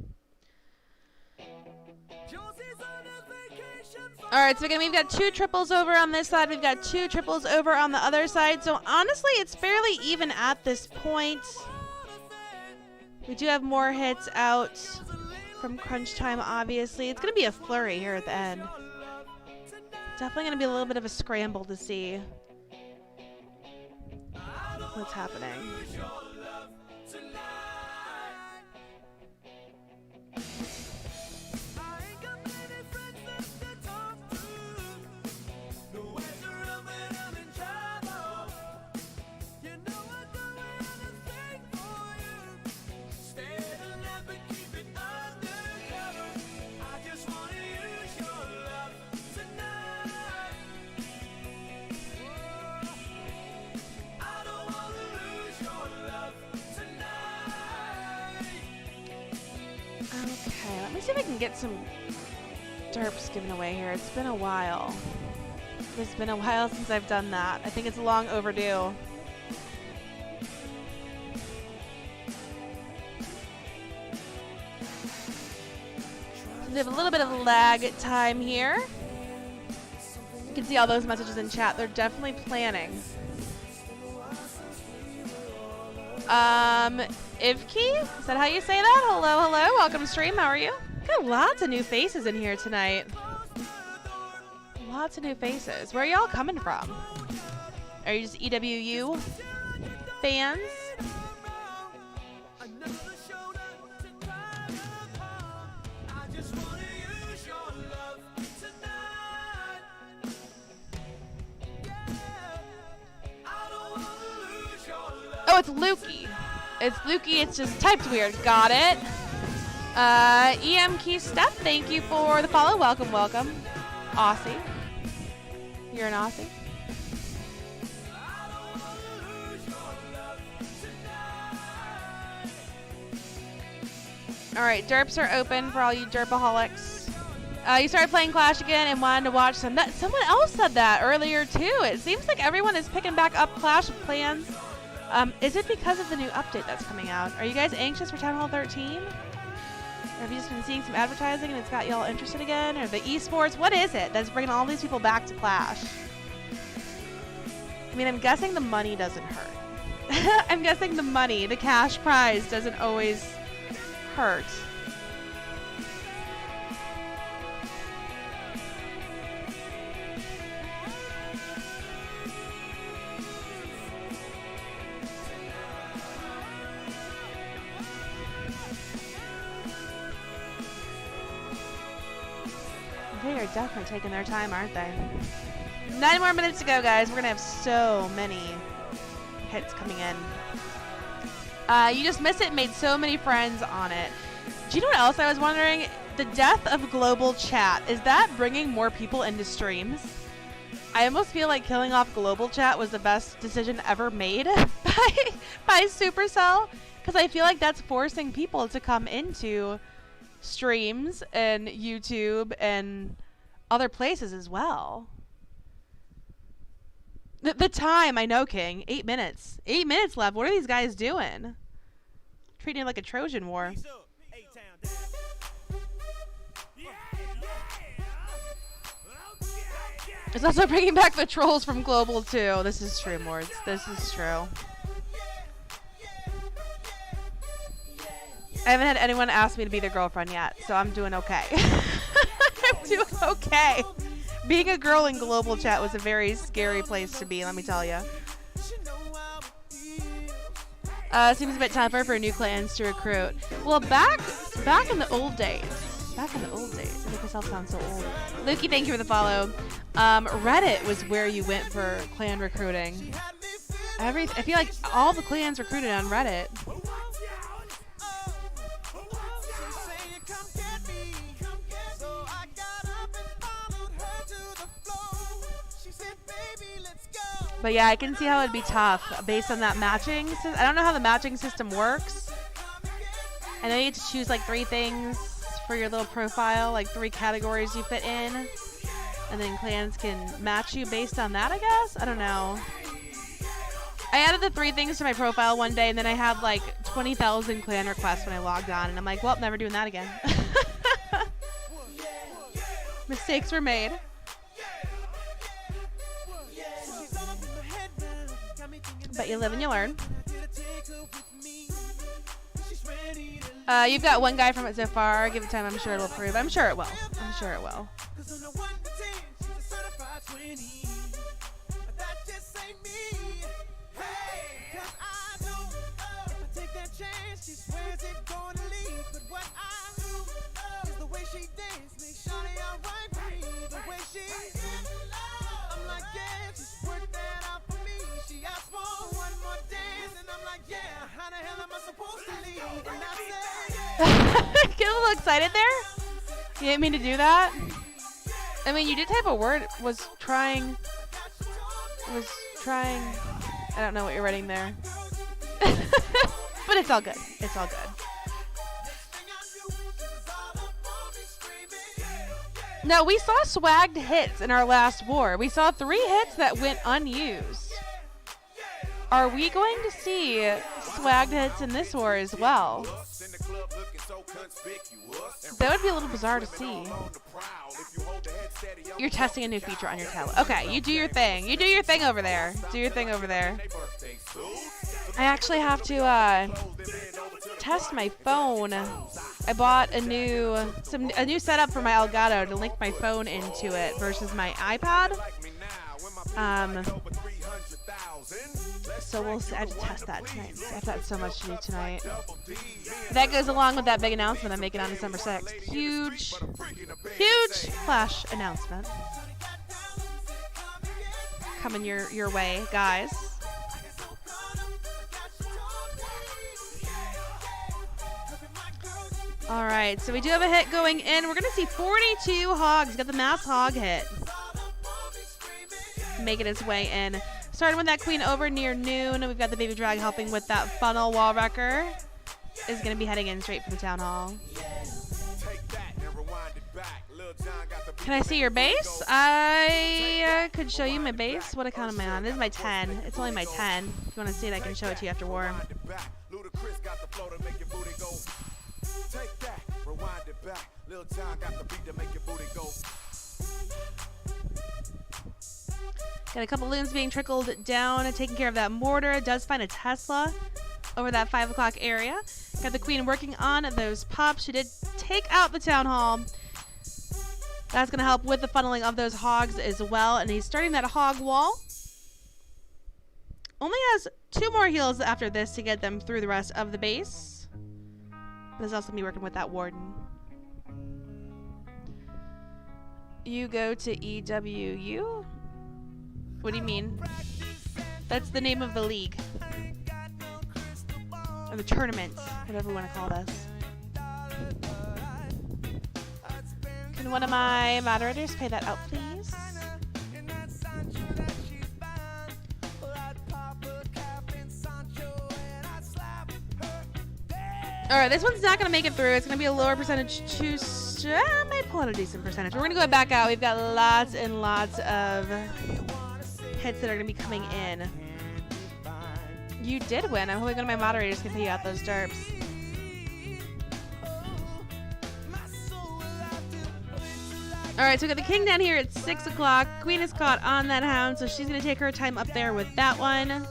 Alright, so again, we've got 2 triples over on this side. We've got 2 triples over on the other side. So honestly, it's fairly even at this point. We do have more hits out from Crunchtime, obviously. It's going to be a flurry here at the end. Definitely going to be a little bit of a scramble to see what's happening. Okay, let me see if I can get some derps given away here. It's been a while. It's been a while since I've done that. I think it's long overdue. We have a little bit of lag time here. You can see all those messages in chat. They're definitely planning. Ivki? Is that how you say that? Hello, hello. Welcome to stream. How are you? Got lots of new faces in here tonight. Lots of new faces. Where are y'all coming from? Are you just EWU fans? Oh, it's Lukey. It's Lukey. It's just typed weird. Got it. EM Key Steph, thank you for the follow. Welcome, welcome. Aussie. You're an Aussie. All right, derps are open for all you derpaholics. You started playing Clash again and wanted to watch some. Someone else said that earlier too. It seems like everyone is picking back up Clash of Clans. Is it because of the new update that's coming out? Are you guys anxious for Town Hall 13? Or have you just been seeing some advertising and it's got y'all interested again? Or the esports? What is it that's bringing all these people back to Clash? I mean, I'm guessing the money doesn't hurt. I'm guessing the money, the cash prize, doesn't always hurt. They are definitely taking their time, aren't they? 9 more minutes to go, guys. We're going to have so many hits coming in. You just missed it. Made so many friends on it. Do you know what else I was wondering? The death of global chat. Is that bringing more people into streams? I almost feel like killing off global chat was the best decision ever made by Supercell. Because I feel like that's forcing people to come into streams and YouTube and other places as well. The time, I know, King. 8 minutes. 8 minutes left. What are these guys doing? Treating it like a Trojan War. It's also bringing back the trolls from Global too. This is true, Mords. This is true. I haven't had anyone ask me to be their girlfriend yet, so I'm doing okay. I'm doing okay. Being a girl in global chat was a very scary place to be, let me tell you. Seems a bit tougher for new clans to recruit. Well, back in the old days. Back in the old days. I make myself sound so old. Lukey, thank you for the follow. Reddit was where you went for clan recruiting. I feel like all the clans recruited on Reddit. But yeah, I can see how it'd be tough based on that matching system. I don't know how the matching system works. I know you get to choose like 3 things for your little profile, like 3 categories you fit in. And then clans can match you based on that, I guess? I don't know. I added the 3 things to my profile one day, and then I had like 20,000 clan requests when I logged on. And I'm like, well, never doing that again. Mistakes were made. But you live and you learn. You've got one guy from it so far. Give it time. I'm sure it'll improve. I'm sure it will. I'm sure it will. Get a little excited there? You didn't mean to do that? I mean, you did type a word. Was trying. I don't know what you're writing there. But it's all good. It's all good. Now, we saw swagged hits in our last war. We saw 3 hits that went unused. Are we going to see swagged hits in this war as well? That would be a little bizarre to see. You're testing a new feature on your tablet. Okay, you do your thing. You do your thing over there. Do your thing over there. I actually have to test my phone. I bought a new setup for my Elgato to link my phone into it versus my iPad. So we'll see. I have to test that tonight. I've got so much to do tonight. That goes along with that big announcement I'm making on December 6th. Huge Clash announcement coming your way, guys. All right, so we do have a hit going in. We're gonna see 42 hogs. Got the mass hog hit, making its way in. Starting with that queen over near noon. We've got the baby drag helping with that funnel. Wall wrecker is going to be heading in straight for the town hall. Can I see your base? I could show you my base. What account am I on? This is my 10. It's only my 10. If you want to see it, I can show it to you after war. Got a couple loons being trickled down and taking care of that mortar. Does find a Tesla over that 5 o'clock area. Got the queen working on those pops. She did take out the town hall. That's going to help with the funneling of those hogs as well. And he's starting that hog wall. Only has 2 more heals after this to get them through the rest of the base. There's also me working with that warden. You go to EWU? What do you mean? That's the name of the league. Or the tournament, whatever you want to call this. Can one of my moderators pay that out, please? Alright, this one's not going to make it through. It's going to be a lower percentage to... I might pull out a decent percentage. We're going to go back out. We've got lots and lots of hits that are going to be coming in. You did win. I'm hoping one of my moderators can pay you out those derps. Alright, so we got the king down here at 6 o'clock. Queen is caught on that hound, so she's going to take her time up there with that one.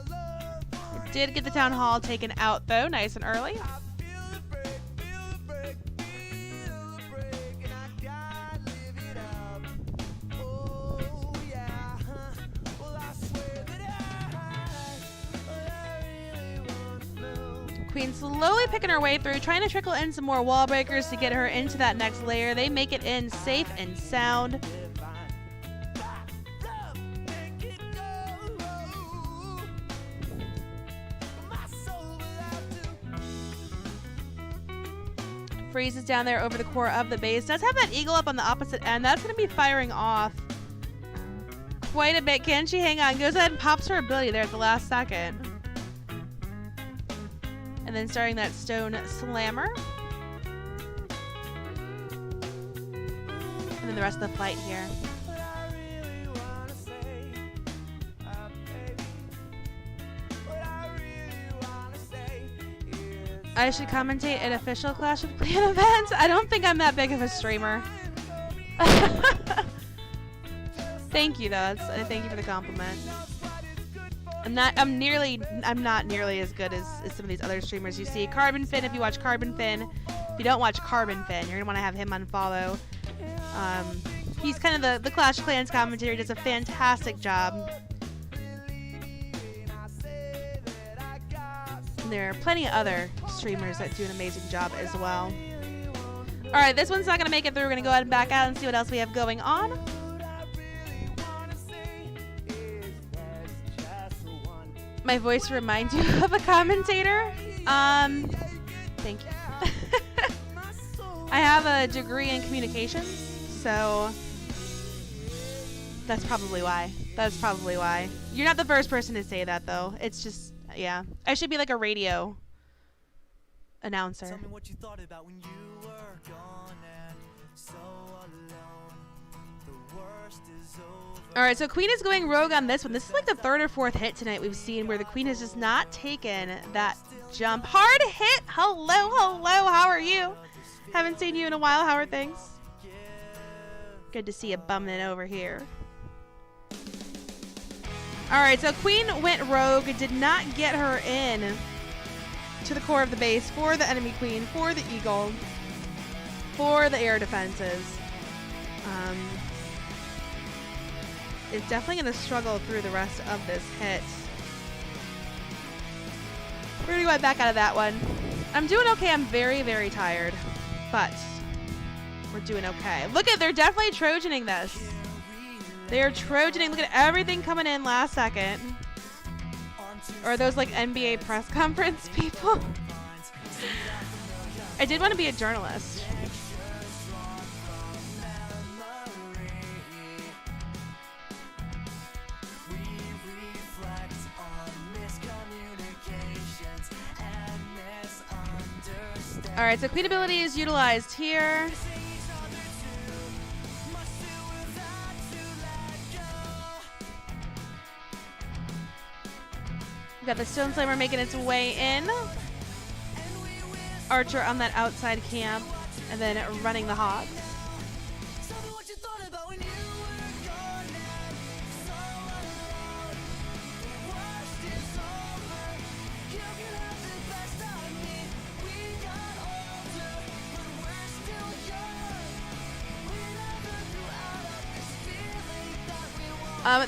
Did get the town hall taken out, though, nice and early. Queen slowly picking her way through, trying to trickle in some more wall breakers to get her into that next layer. They make it in safe and sound. Freezes down there over the core of the base. Does have that eagle up on the opposite end. That's going to be firing off quite a bit. Can she hang on? Goes ahead and pops her ability there at the last second. And then starting that stone slammer. And then the rest of the fight here. I should commentate an official Clash of Clans event. I don't think I'm that big of a streamer. Thank you, though. Thank you for the compliment. I'm not nearly as good as some of these other streamers you see. Carbon Fin, if you watch Carbon Fin. If you don't watch Carbon Fin, you're going to want to have him unfollow. He's kind of the Clash of Clans commentator. He does a fantastic job. And there are plenty of other streamers that do an amazing job as well. Alright, this one's not going to make it through. We're going to go ahead and back out and see what else we have going on. My voice reminds you of a commentator? Thank you. I have a degree in communications, so that's probably why. That's probably why. You're not the first person to say that, though. It's just, yeah. I should be like a radio announcer. Tell me what you thought about when you were gone and so alone. The worst is over. Alright, so Queen is going rogue on this one. This is like the 3rd or 4th hit tonight we've seen where the Queen has just not taken that jump. Hard hit! Hello, how are you? Haven't seen you in a while. How are things? Good to see you bumming over here. Alright, so Queen went rogue. Did not get her in to the core of the base for the enemy Queen, for the Eagle, for the air defenses. Is definitely going to struggle through the rest of this hit. We're going to go back out of that one. I'm doing okay. I'm very, very tired. But we're doing okay. Look at, they're definitely Trojaning this. They're Trojaning. Look at everything coming in last second. Or are those like NBA press conference people? I did want to be a journalist. Alright, so Queen ability is utilized here. We got the Stone Slammer making its way in. Archer on that outside camp, and then running the Hogs.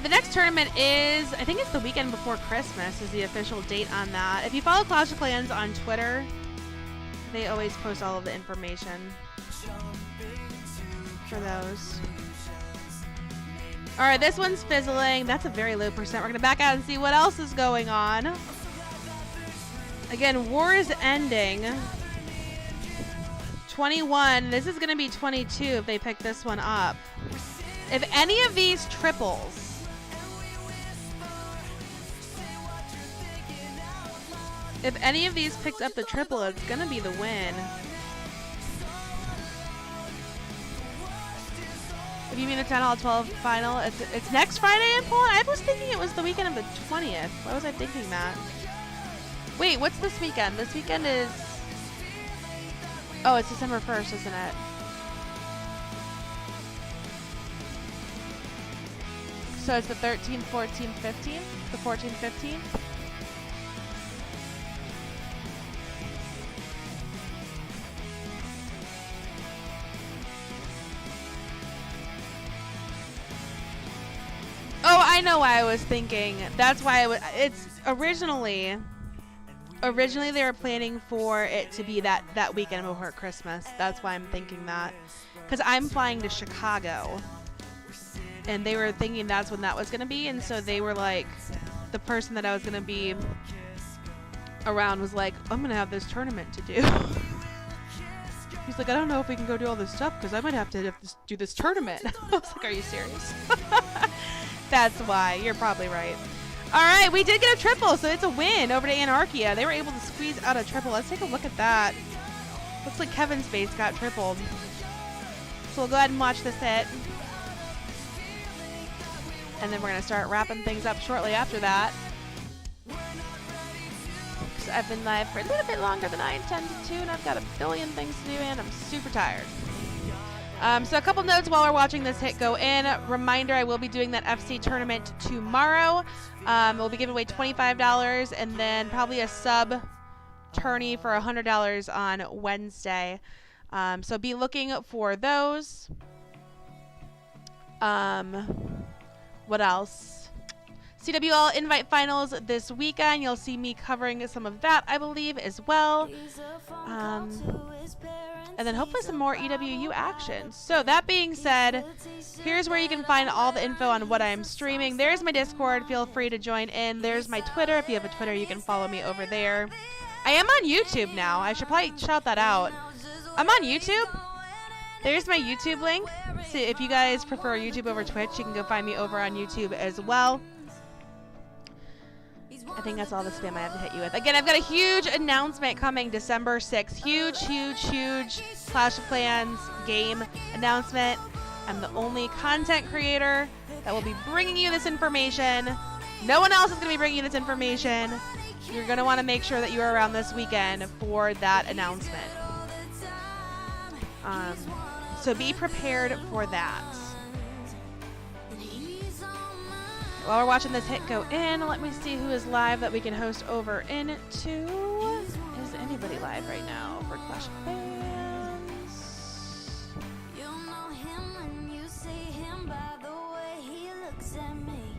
The next tournament is, I think it's the weekend before Christmas is the official date on that. If you follow Clash of Clans on Twitter, they always post all of the information for those. Alright, this one's fizzling. That's a very low percent. We're going to back out and see what else is going on. Again, war is ending. 21. This is going to be 22 if they pick this one up. If any of these triples, if any of these picks up the triple, it's gonna be the win. If you mean the 10 Hall 12 final, it's next Friday in Poland? I was thinking it was the weekend of the 20th. Why was I thinking that? Wait, what's this weekend? This weekend is... Oh, it's December 1st, isn't it? So it's the 13th, 14th, 15th? The 14th, 15th? Oh, I know why I was thinking. That's why it's originally they were planning for it to be that weekend before Christmas. That's why I'm thinking that. Because I'm flying to Chicago. And they were thinking that's when that was going to be. And so they were like, the person that I was going to be around was like, I'm going to have this tournament to do. He's like, I don't know if we can go do all this stuff because I might have to do this tournament. I was like, are you serious? That's why. You're probably right. All right, we did get a triple, so it's a win over to Anarkhia. They were able to squeeze out a triple. Let's take a look at that. Looks like Kevin's base got tripled. So we'll go ahead and watch this hit. And then we're going to start wrapping things up shortly after that. So I've been live for a little bit longer than I intended to, and I've got a billion things to do, and I'm super tired. So a couple notes while we're watching this hit go in. Reminder, I will be doing that FC tournament tomorrow. We'll be giving away $25 and then probably a sub tourney for $100 on Wednesday. So be looking for those. What else? CWL Invite Finals this weekend. You'll see me covering some of that, I believe, as well. And then hopefully some more EWU action. So that being said, here's where you can find all the info on what I'm streaming. There's my Discord. Feel free to join in. There's my Twitter. If you have a Twitter, you can follow me over there. I am on YouTube now. I should probably shout that out. I'm on YouTube. There's my YouTube link. So if you guys prefer YouTube over Twitch, you can go find me over on YouTube as well. I think that's all the spam I have to hit you with. Again, I've got a huge announcement coming December 6th. Huge, huge, huge Clash of Clans game announcement. I'm the only content creator that will be bringing you this information. No one else is going to be bringing you this information. You're going to want to make sure that you are around this weekend for that announcement. So be prepared for that. While we're watching this hit go in, let me see who is live that we can host over into. Is anybody live right now for Clash of Clans? You know him and you see him by the way he looks at me.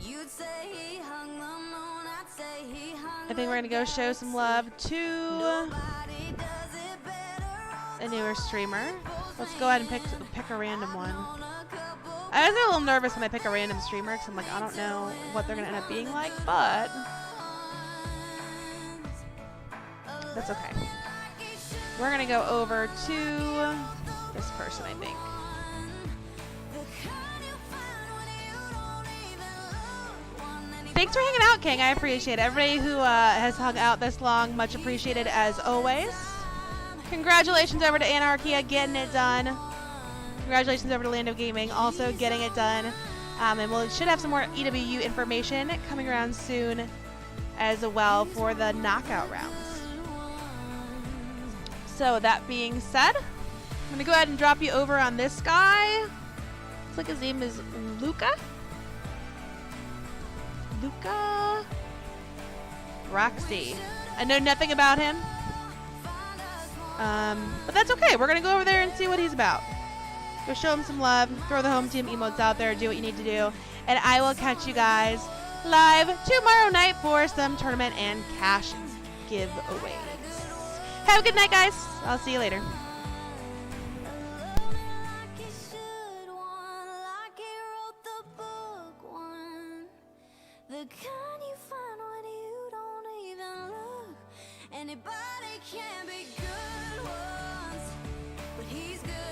You'd say he hung the moon, I'd say he hung. I think we're gonna go show some love to a newer streamer. Let's go ahead and pick a random one. I was a little nervous when I pick a random streamer because I'm like, I don't know what they're going to end up being like, but that's okay. We're going to go over to this person, I think. Thanks for hanging out, King. I appreciate it. Everybody who has hung out this long, much appreciated as always. Congratulations over to Anarkhia getting it done. Congratulations over to LandoGaming, also getting it done. And we should have some more EWU information coming around soon as well for the knockout rounds. So that being said, I'm gonna go ahead and drop you over on this guy. Looks like his name is Luca. Luca Roxy. I know nothing about him. But that's okay. We're gonna go over there and see what he's about. Go show him some love, throw the home team emotes out there, do what you need to do, and I will catch you guys live tomorrow night for some tournament and cash giveaways. Have a good night, guys. I'll see you later. Like he should one, like he wrote the book one. The kind you find when you don't even look. Anybody can be good once, but he's good.